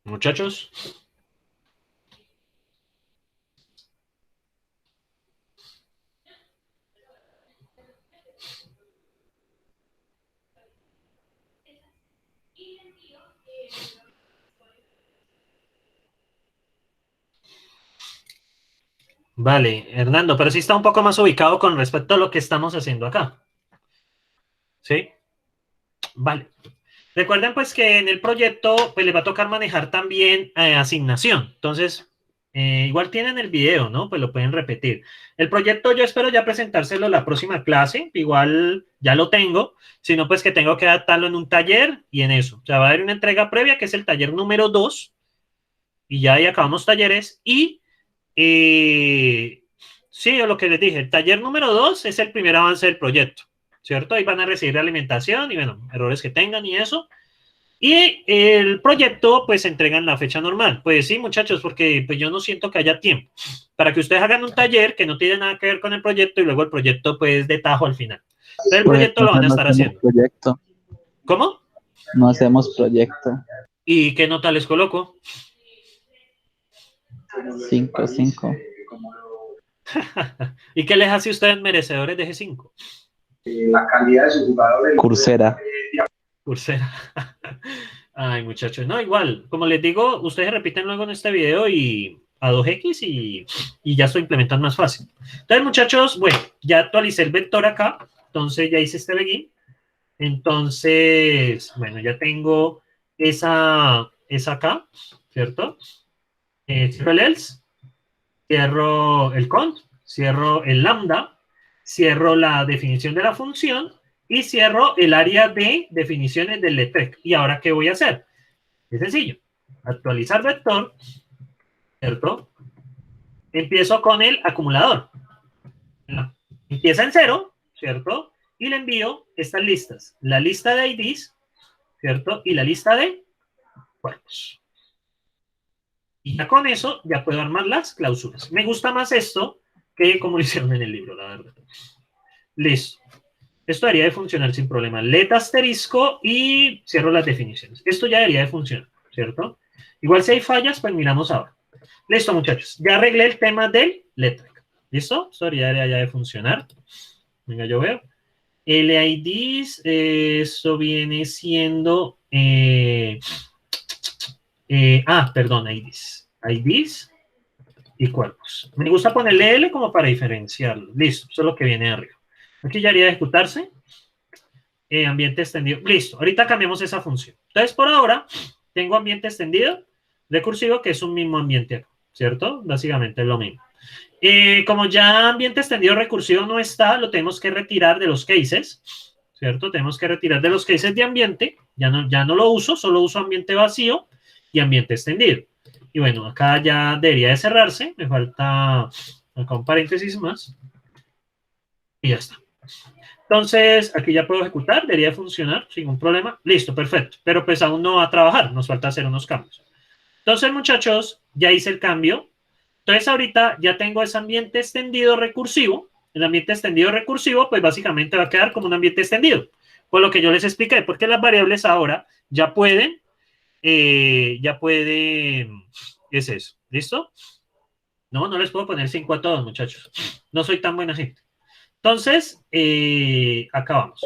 Muchachos. Vale, Hernando, pero sí está un poco más ubicado con respecto a lo que estamos haciendo acá. ¿Sí? Vale. Recuerden pues que en el proyecto pues les va a tocar manejar también asignación. Entonces, igual tienen el video, ¿no? Pues lo pueden repetir. El proyecto yo espero ya presentárselo la próxima clase. Igual ya lo tengo. Si no, pues que tengo que adaptarlo en un taller y en eso. O sea, va a haber una entrega previa que es el taller número 2. Y ya ahí acabamos talleres. Y sí, lo que les dije, el taller número 2 es el primer avance del proyecto. ¿Cierto? Ahí van a recibir alimentación y, bueno, errores que tengan y eso. Y el proyecto, pues, se entrega en la fecha normal. Pues sí, muchachos, porque pues, yo no siento que haya tiempo para que ustedes hagan un taller que no tiene nada que ver con el proyecto y luego el proyecto, pues, de tajo al final. Entonces, el proyecto lo van a estar haciendo. Proyecto. ¿Cómo? No hacemos proyecto. ¿Y qué nota les coloco? 5, 5. ¿Y qué les hace a ustedes merecedores de G5? La calidad de sus jugadores. Coursera. Coursera. Ay, muchachos, no, igual, como les digo, ustedes repiten luego en este video y a 2x y ya estoy implementando más fácil. Entonces, muchachos, bueno, ya actualicé el vector acá, entonces ya hice este begin. Entonces, bueno, ya tengo esa acá, ¿cierto? Cierro el else, cierro el cont, cierro el lambda, cierro la definición de la función y cierro el área de definiciones del LeTrec. ¿Y ahora qué voy a hacer? Es sencillo. Actualizar vector, ¿cierto? Empiezo con el acumulador. Empieza en 0, ¿cierto? Y le envío estas listas. La lista de IDs, ¿cierto? Y la lista de cuerpos. Y ya con eso ya puedo armar las clausuras. Me gusta más esto que como lo hicieron en el libro, la verdad. Listo. Esto debería de funcionar sin problema. Let asterisco y cierro las definiciones. Esto ya debería de funcionar, ¿cierto? Igual si hay fallas, pues miramos ahora. Listo, muchachos. Ya arreglé el tema del LeTrec. ¿Listo? Esto debería ya de funcionar. Venga, yo veo. LIDs, eso viene siendo... perdón, IDs. IDs y cuerpos. Me gusta ponerle L como para diferenciarlo. Listo, eso es lo que viene arriba. Aquí ya haría ejecutarse. Ambiente extendido. Listo, ahorita cambiamos esa función. Entonces, por ahora, tengo ambiente extendido recursivo, que es un mismo ambiente acá, ¿cierto? Básicamente es lo mismo. Como ya ambiente extendido recursivo no está, lo tenemos que retirar de los cases, ¿cierto? Tenemos que retirar de los cases de ambiente. Ya no lo uso, solo uso ambiente vacío y ambiente extendido. Y bueno, acá ya debería de cerrarse. Me falta acá un paréntesis más. Y ya está. Entonces, aquí ya puedo ejecutar. Debería de funcionar sin ningún problema. Listo, perfecto. Pero pues aún no va a trabajar. Nos falta hacer unos cambios. Entonces, muchachos, ya hice el cambio. Entonces, ahorita ya tengo ese ambiente extendido recursivo. El ambiente extendido recursivo, pues básicamente va a quedar como un ambiente extendido. Por lo que yo les expliqué, porque las variables ahora ya pueden, es eso. ¿Listo? No les puedo poner 5 a todos, muchachos. No soy tan buena gente. Entonces, acá vamos.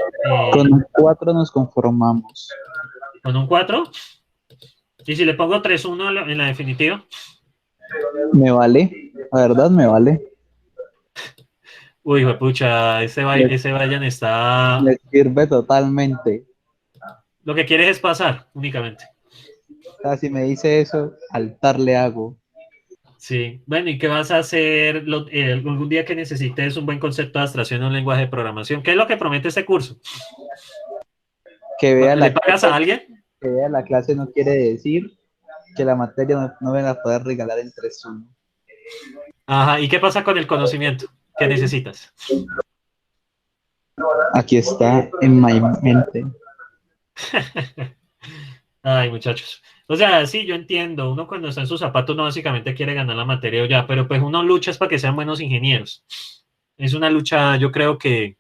Con un 4 nos conformamos. Con un 4. Y si le pongo 3-1 en la definitiva. Me vale. La verdad, me vale. Uy, pucha, ese Brian está... Me sirve totalmente. Lo que quieres es pasar, únicamente. O sea, si me dice eso, altar le hago. Sí. Bueno, ¿y qué vas a hacer algún día que necesites un buen concepto de abstracción en un lenguaje de programación? ¿Qué es lo que promete este curso? Que vea ¿Le la pagas a alguien? que vea la clase no quiere decir que la materia no me la pueda regalar en 3-1. Ajá. ¿Y qué pasa con el conocimiento que necesitas? Aquí está en mi mente. Ay, muchachos. O sea, sí, yo entiendo. Uno cuando está en sus zapatos no básicamente quiere ganar la materia o ya, pero pues uno lucha es para que sean buenos ingenieros. Es una lucha, yo creo que...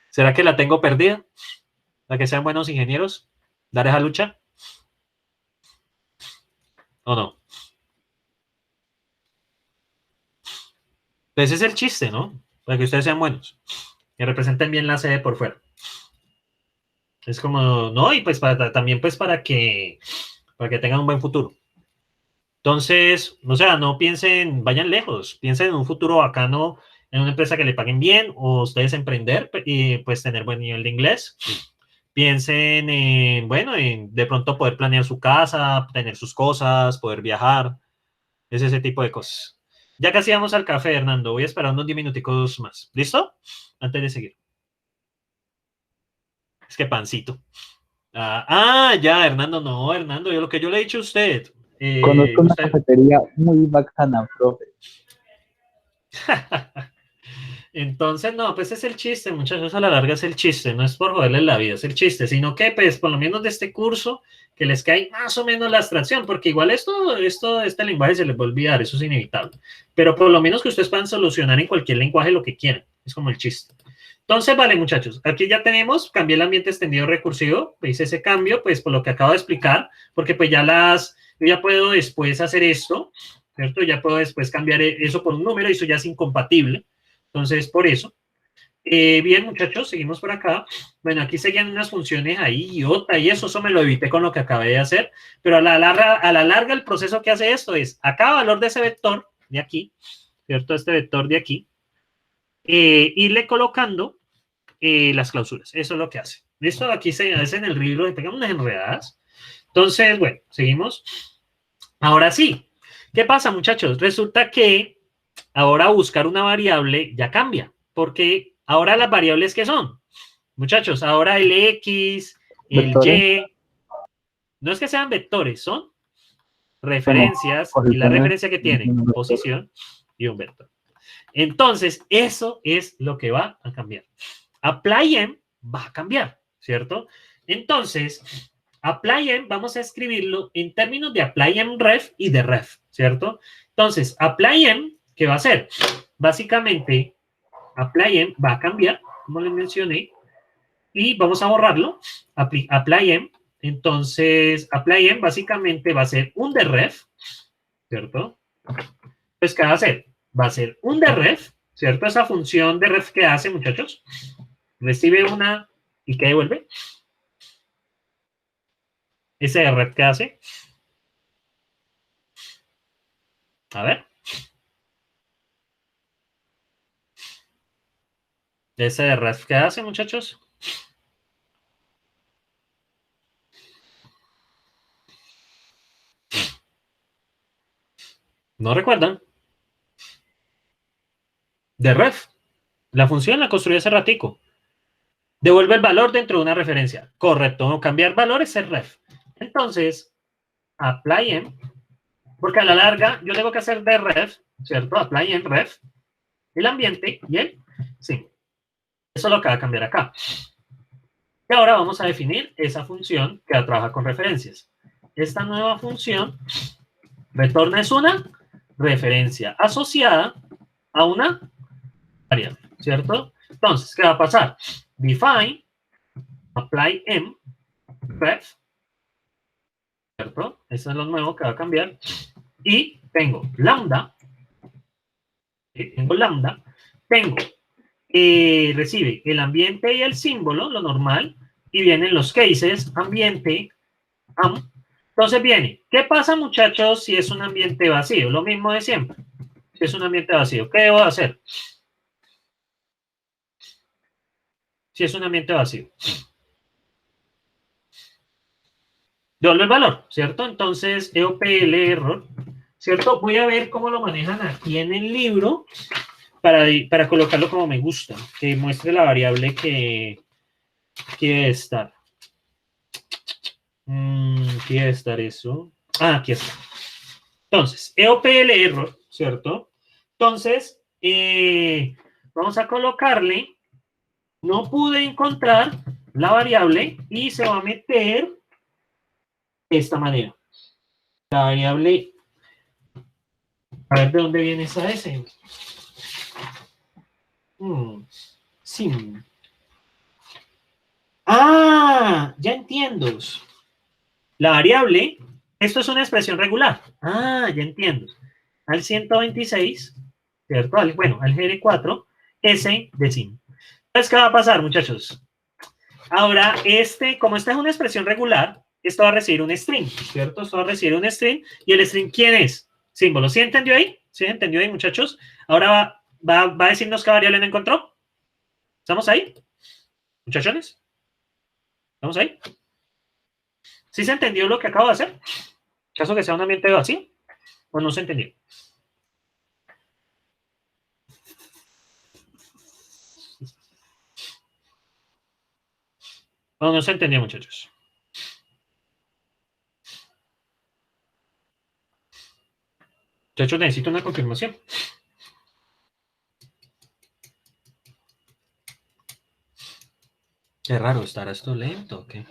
¿Será que la tengo perdida? ¿Para que sean buenos ingenieros? ¿Dar esa lucha? ¿O no? Pues ese es el chiste, ¿no? Para que ustedes sean buenos. Que representen bien la sede por fuera. Es como, no, y pues también pues para que tengan un buen futuro. Entonces, o sea, no piensen, vayan lejos, piensen en un futuro bacano, en una empresa que le paguen bien, o ustedes emprender y pues tener buen nivel de inglés. Piensen en, bueno, en de pronto poder planear su casa, tener sus cosas, poder viajar, es ese tipo de cosas. Ya casi vamos al café, Hernando. Voy a esperar unos 10 minuticos más. ¿Listo? Antes de seguir. Es que pancito. Ya, Hernando, no, Hernando, lo que yo le he dicho a usted. Conozco una Usted... cafetería muy bacana, profe. Entonces, no, pues es el chiste, muchachos, a la larga es el chiste, no es por joderles la vida, es el chiste, sino que, pues, por lo menos de este curso, que les cae más o menos la abstracción, porque igual este lenguaje se les va a olvidar, eso es inevitable, pero por lo menos que ustedes puedan solucionar en cualquier lenguaje lo que quieran, es como el chiste. Entonces, vale, muchachos, aquí ya tenemos, cambié el ambiente extendido recursivo, hice ese cambio, pues, por lo que acabo de explicar, porque pues yo ya puedo después hacer esto, ¿cierto? Ya puedo después cambiar eso por un número y eso ya es incompatible. Entonces, por eso. Bien, muchachos, seguimos por acá. Bueno, aquí seguían unas funciones ahí, iota y eso me lo evité con lo que acabé de hacer, pero a la larga el proceso que hace esto es, a cada valor de ese vector de aquí, ¿cierto? Este vector de aquí, irle colocando las clausuras. Eso es lo que hace. ¿Listo? Aquí se hace en el libro, le pegamos unas enredadas. Entonces, bueno, seguimos. Ahora sí. ¿Qué pasa, muchachos? Resulta que ahora buscar una variable ya cambia, porque ahora las variables ¿qué son? Muchachos, ahora el X, el ¿Vectores? Y, no es que sean vectores, son referencias, y la Posiciones. referencia que tiene, posición y un vector. Entonces, eso es lo que va a cambiar. ApplyEm va a cambiar, ¿cierto? Entonces, ApplyEm vamos a escribirlo en términos de ApplyEmRef y de ref, ¿cierto? Entonces, ApplyEm, ¿qué va a hacer? Básicamente, ApplyEm va a cambiar, como les mencioné, y vamos a borrarlo. ApplyEm, entonces, ApplyEm básicamente va a ser un de ref, ¿cierto? Pues, ¿qué va a hacer? Va a ser un de ref, ¿cierto? Esa función de ref que hace, muchachos, recibe una y ¿qué devuelve? Ese de ref que hace. A ver. Ese de ref que hace, muchachos. ¿No recuerdan? De ref. La función la construí hace ratico. Devuelve el valor dentro de una referencia. Correcto. No cambiar valores es ref. Entonces, ApplyEm, porque a la larga yo tengo que hacer de ref, ¿cierto? ApplyEm ref, el ambiente y el sí. Eso es lo que va a cambiar acá. Y ahora vamos a definir esa función que trabaja con referencias. Esta nueva función retorna es una referencia asociada a una variable, ¿cierto? Entonces, ¿qué va a pasar? Define, ApplyEm, ref, ¿cierto? Eso es lo nuevo que va a cambiar. Y tengo lambda, recibe el ambiente y el símbolo, lo normal, y vienen los cases, ambiente, am. Entonces viene, ¿qué pasa, muchachos, si es un ambiente vacío? Lo mismo de siempre. Si es un ambiente vacío, ¿qué debo hacer? Si es un ambiente vacío. devuelve el valor, ¿cierto? Entonces, EOPL error, ¿cierto? Voy a ver cómo lo manejan aquí en el libro para colocarlo como me gusta, que muestre la variable que debe estar. ¿Qué debe estar eso? Ah, aquí está. Entonces, EOPL error, ¿cierto? Entonces, vamos a colocarle, no pude encontrar la variable y se va a meter de esta manera. La variable, a ver de dónde viene esa S. Sí. Ah, ya entiendo. La variable, esto es una expresión regular. Ah, ya entiendo. Al 126, ¿cierto? Bueno, al GR4, S de sin. Entonces, ¿qué va a pasar, muchachos? Ahora, como esta es una expresión regular, esto va a recibir un string, ¿cierto? Esto va a recibir un string. ¿Y el string quién es? Símbolo. ¿Sí entendió ahí? ¿Sí entendió ahí, muchachos? Ahora va a decirnos qué variable no encontró. ¿Estamos ahí? ¿Muchachones? ¿Estamos ahí? ¿Sí se entendió lo que acabo de hacer? ¿Caso que sea un ambiente vacío? ¿O no se entendió? ¿O no se entendió, muchachos? Muchachos, necesito una confirmación. Qué raro, ¿estará esto lento o qué?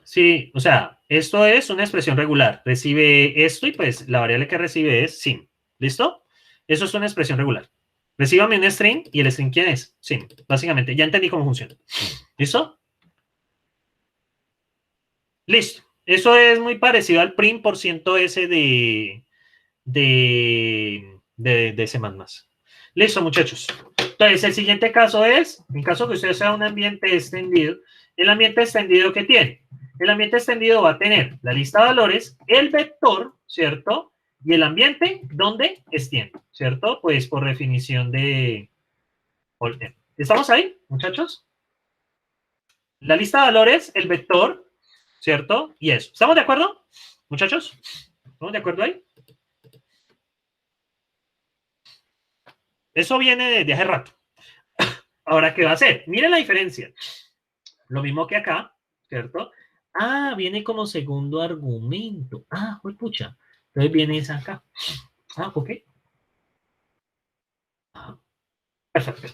Sí, o sea, esto es una expresión regular. Recibe esto y pues la variable que recibe es sin. ¿Listo? Eso es una expresión regular. Recíbame un string y el string ¿quién es? Sin. Básicamente, ya entendí cómo funciona. ¿Listo? Listo. Eso es muy parecido al print por ciento S de C++. Listo, muchachos. Entonces, el siguiente caso es, en caso que usted sea un ambiente extendido, el ambiente extendido ¿qué tiene? El ambiente extendido va a tener la lista de valores, el vector, ¿cierto? Y el ambiente donde extiende, ¿cierto? Pues por definición de Holten. ¿Estamos ahí, muchachos? La lista de valores, el vector, ¿cierto? Y eso. ¿Estamos de acuerdo, muchachos? ¿Estamos de acuerdo ahí? Eso viene de hace rato. Ahora, ¿qué va a hacer? Miren la diferencia. Lo mismo que acá, ¿cierto? Ah, viene como segundo argumento. Ah, pues pucha. Entonces viene esa acá. Ah, ok. Ah, perfecto.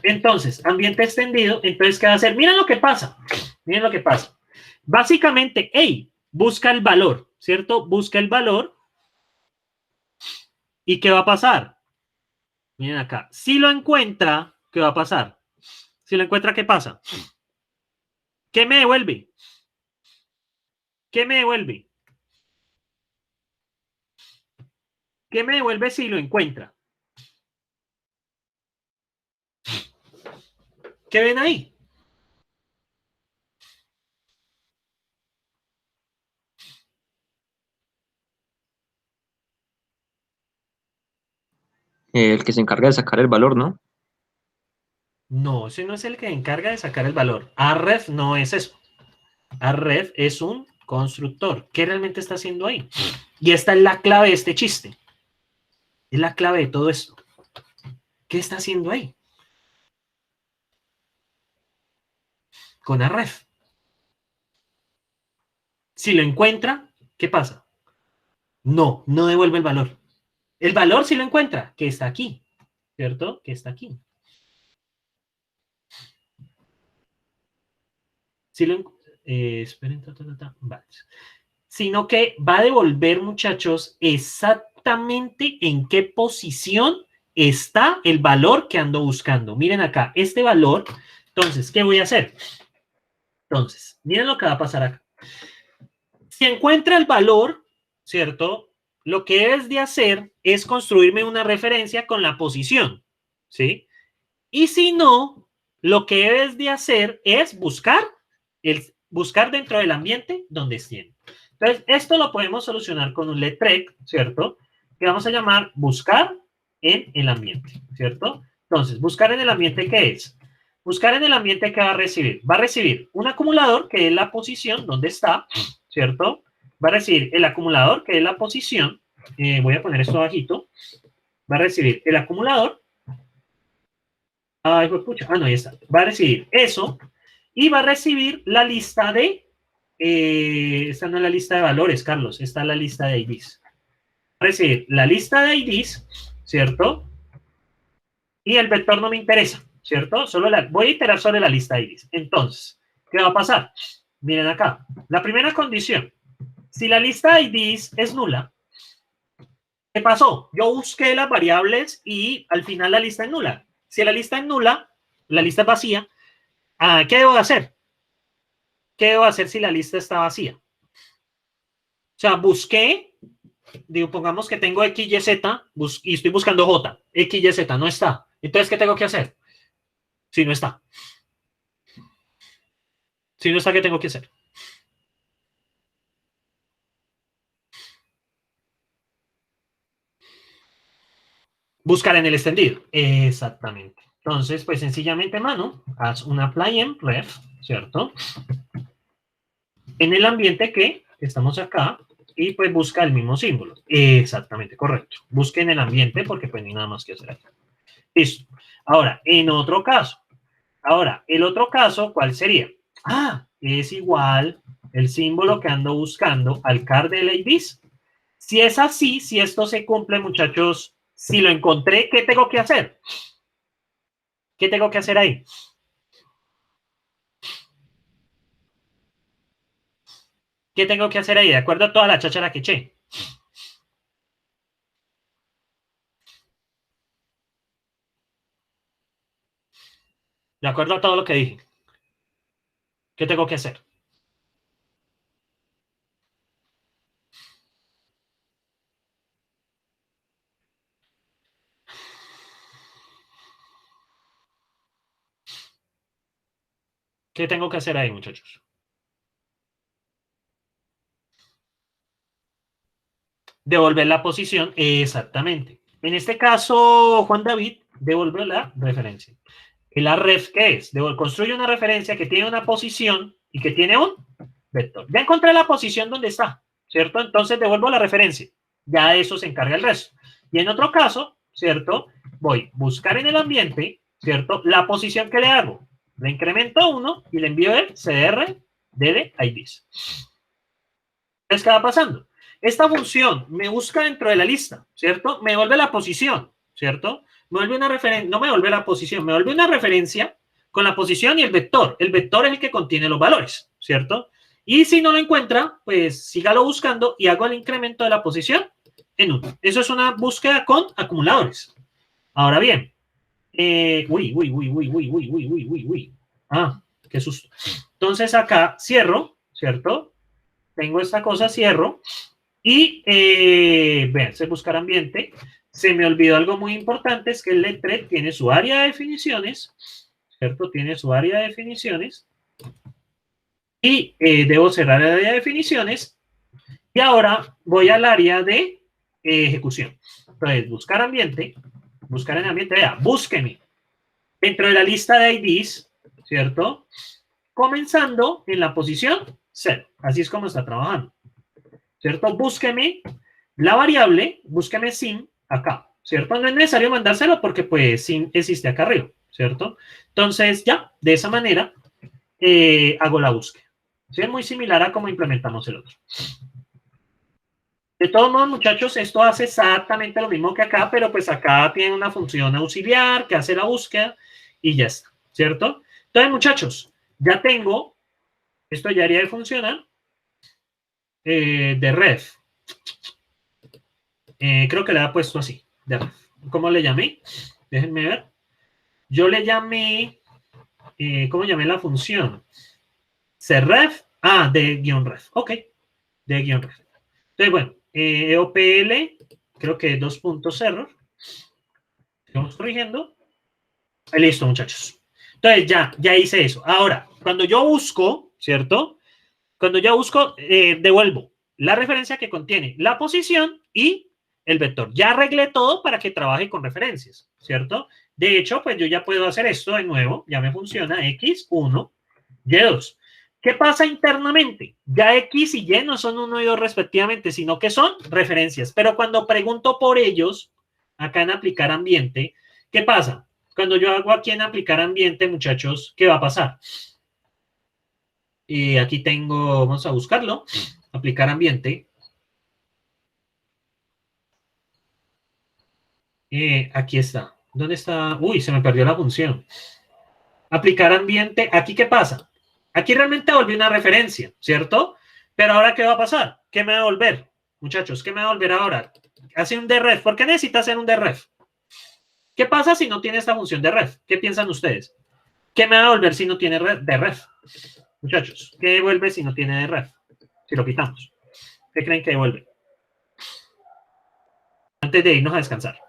Entonces, ambiente extendido. Entonces, ¿qué va a hacer? Miren lo que pasa. Miren lo que pasa. Básicamente, hey, busca el valor, ¿cierto? Busca el valor. ¿Y qué va a pasar? Miren acá. Si lo encuentra, ¿qué va a pasar? Si lo encuentra, ¿qué pasa? ¿Qué me devuelve? ¿Qué me devuelve? ¿Qué me devuelve si lo encuentra? ¿Qué ven ahí? El que se encarga de sacar el valor, ¿no? No, ese no es el que encarga de sacar el valor. Arref no es eso. Arref es un constructor. ¿Qué realmente está haciendo ahí? Y esta es la clave de este chiste. Es la clave de todo esto. ¿Qué está haciendo ahí? Con Arref. Si lo encuentra, ¿qué pasa? No, no devuelve el valor. El valor si lo encuentra, que está aquí. ¿Cierto? Que está aquí. Si lo esperen, vale. Sino que va a devolver, muchachos, exactamente en qué posición está el valor que ando buscando. Miren acá, este valor. Entonces, ¿qué voy a hacer? Entonces, miren lo que va a pasar acá. Si encuentra el valor, ¿cierto? Lo que debes de hacer es construirme una referencia con la posición, ¿sí? Y si no, lo que debes de hacer es buscar dentro del ambiente donde esté. Entonces, esto lo podemos solucionar con un letrec, ¿cierto? Que vamos a llamar buscar en el ambiente, ¿cierto? Entonces, buscar en el ambiente, ¿qué es? Buscar en el ambiente que va a recibir. Va a recibir un acumulador, que es la posición donde está, ¿cierto? Va a recibir el acumulador, que es la posición. Voy a poner esto abajito. Va a recibir el acumulador. Ay, pucha. Ah, no, ahí está. Va a recibir eso. Y va a recibir la lista de... esta no es la lista de valores, Carlos. Esta es la lista de IDs. Va a recibir la lista de IDs, ¿cierto? Y el vector no me interesa, ¿cierto? Solo voy a iterar sobre la lista de IDs. Entonces, ¿qué va a pasar? Miren acá. La primera condición. Si la lista de IDs es nula, ¿qué pasó? Yo busqué las variables y al final la lista es nula. Si la lista es nula, la lista es vacía, ¿qué debo hacer? ¿Qué debo hacer si la lista está vacía? O sea, busqué, digo, pongamos que tengo X, Y, Z y estoy buscando J. X, Y, Z no está. Entonces, ¿qué tengo que hacer? Si no está. Si no está, ¿qué tengo que hacer? Buscar en el extendido. Exactamente. Entonces, pues sencillamente, mano, haz un apply en ref, ¿cierto? En el ambiente que estamos acá y pues busca el mismo símbolo. Exactamente, correcto. Busque en el ambiente porque pues no hay nada más que hacer aquí. Listo. Ahora, en otro caso. Ahora, el otro caso, ¿cuál sería? Es igual el símbolo que ando buscando al car del IDs. Si es así, si esto se cumple, muchachos, si lo encontré, ¿qué tengo que hacer? ¿Qué tengo que hacer ahí? ¿Qué tengo que hacer ahí? De acuerdo a toda la cháchara que eché. De acuerdo a todo lo que dije. ¿Qué tengo que hacer? ¿Qué tengo que hacer ahí, muchachos? Devolver la posición, exactamente. En este caso, Juan David, devolver la referencia. ¿Y la ref qué es? Construye una referencia que tiene una posición y que tiene un vector. Ya encontré la posición donde está, ¿cierto? Entonces devuelvo la referencia. Ya eso se encarga el resto. Y en otro caso, ¿cierto? Voy a buscar en el ambiente, ¿cierto? La posición que le hago. Le incremento 1 y le envío el CR de IDs. Entonces, ¿qué va pasando? Esta función me busca dentro de la lista, ¿cierto? Me devuelve la posición, ¿cierto? Me vuelve una referencia, no me devuelve la posición, me vuelve una referencia con la posición y el vector. El vector es el que contiene los valores, ¿cierto? Y si no lo encuentra, pues sígalo buscando y hago el incremento de la posición en 1. Eso es una búsqueda con acumuladores. Ahora bien, qué susto. Entonces acá cierro, ¿cierto? Tengo esta cosa, cierro. Y, vean, se buscar ambiente. Se me olvidó algo muy importante, es que el letret tiene su área de definiciones, ¿cierto? Tiene su área de definiciones. Y debo cerrar el área de definiciones. Y ahora voy al área de ejecución. Entonces, buscar ambiente. Buscar en ambiente, vea, búsqueme. Dentro de la lista de IDs, ¿cierto? Comenzando en la posición 0. Así es como está trabajando. ¿Cierto? Búsqueme la variable, búsqueme sin acá, ¿cierto? No es necesario mandárselo porque pues sin existe acá arriba, ¿cierto? Entonces ya, de esa manera hago la búsqueda. ¿Sí? Es muy similar a cómo implementamos el otro. De todos modos, muchachos, esto hace exactamente lo mismo que acá, pero pues acá tiene una función auxiliar que hace la búsqueda y ya está, ¿cierto? Entonces, muchachos, ya tengo, esto ya haría de funcionar, de ref. Creo que le ha puesto así, de ref. ¿Cómo le llamé? Déjenme ver. Yo le llamé, ¿cómo llamé la función? Cref, de guión ref. Ok, de guión ref. Entonces, bueno, EOPL, creo que 2.0. Estamos corrigiendo. Listo, muchachos. Entonces, ya hice eso. Ahora, cuando yo busco, ¿cierto? Cuando yo busco, devuelvo la referencia que contiene la posición y el vector. Ya arreglé todo para que trabaje con referencias, ¿cierto? De hecho, pues yo ya puedo hacer esto de nuevo, ya me funciona X1, Y2. ¿Qué pasa internamente? Ya X y Y no son 1 y 2 respectivamente, sino que son referencias. Pero cuando pregunto por ellos, acá en aplicar ambiente, ¿qué pasa? Cuando yo hago aquí en aplicar ambiente, muchachos, ¿qué va a pasar? Y aquí tengo, vamos a buscarlo, aplicar ambiente. Aquí está. ¿Dónde está? Uy, se me perdió la función. Aplicar ambiente. ¿Aquí qué pasa? Aquí realmente volví una referencia, ¿cierto? Pero ahora, ¿qué va a pasar? ¿Qué me va a devolver? Muchachos, ¿qué me va a devolver ahora? Hace un deref. ¿Por qué necesita hacer un deref? ¿Qué pasa si no tiene esta función de ref? ¿Qué piensan ustedes? ¿Qué me va a devolver si no tiene de ref? Muchachos, ¿qué devuelve si no tiene de ref? Si lo quitamos. ¿Qué creen que devuelve? Antes de irnos a descansar.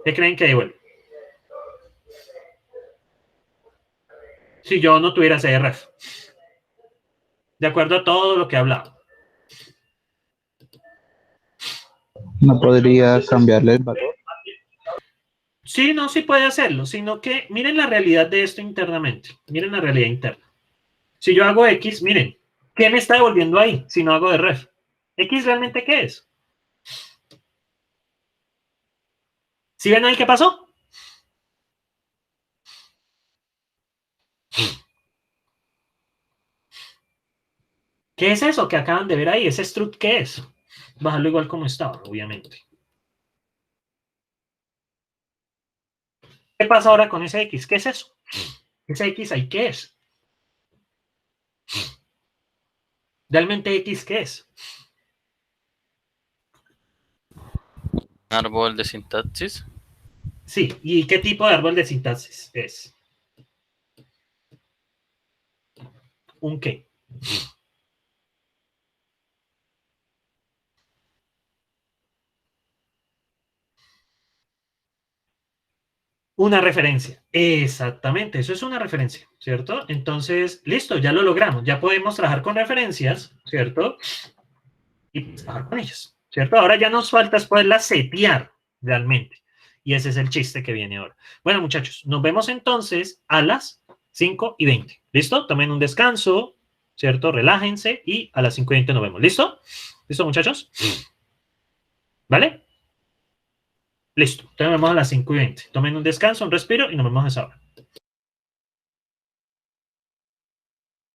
¿Qué creen que devuelve? Si yo no tuviera ese ref. De acuerdo a todo lo que he hablado. No podría cambiarle el valor. Sí, no, sí puede hacerlo, sino que miren la realidad de esto internamente. Miren la realidad interna. Si yo hago X, miren, ¿qué me está devolviendo ahí si no hago de ref? ¿X realmente qué es? ¿Sí ven ahí qué pasó? ¿Qué es eso que acaban de ver ahí? ¿Ese struct qué es? Bajarlo igual como estaba, obviamente. ¿Qué pasa ahora con ese X? ¿Qué es eso? ¿Ese X ahí qué es? ¿Realmente X qué es? Árbol de sintaxis. Sí, ¿y qué tipo de árbol de sintaxis es? ¿Un qué? Una referencia. Exactamente, eso es una referencia, ¿cierto? Entonces, listo, ya lo logramos. Ya podemos trabajar con referencias, ¿cierto? Y trabajar con ellas, ¿cierto? Ahora ya nos falta es poderlas setear realmente. Y ese es el chiste que viene ahora. Bueno, muchachos, nos vemos entonces a las 5:20. ¿Listo? Tomen un descanso, ¿cierto? Relájense y a las 5:20 nos vemos. ¿Listo? ¿Listo, muchachos? ¿Vale? Listo. Entonces nos vemos a las 5:20. Tomen un descanso, un respiro y nos vemos a esa hora.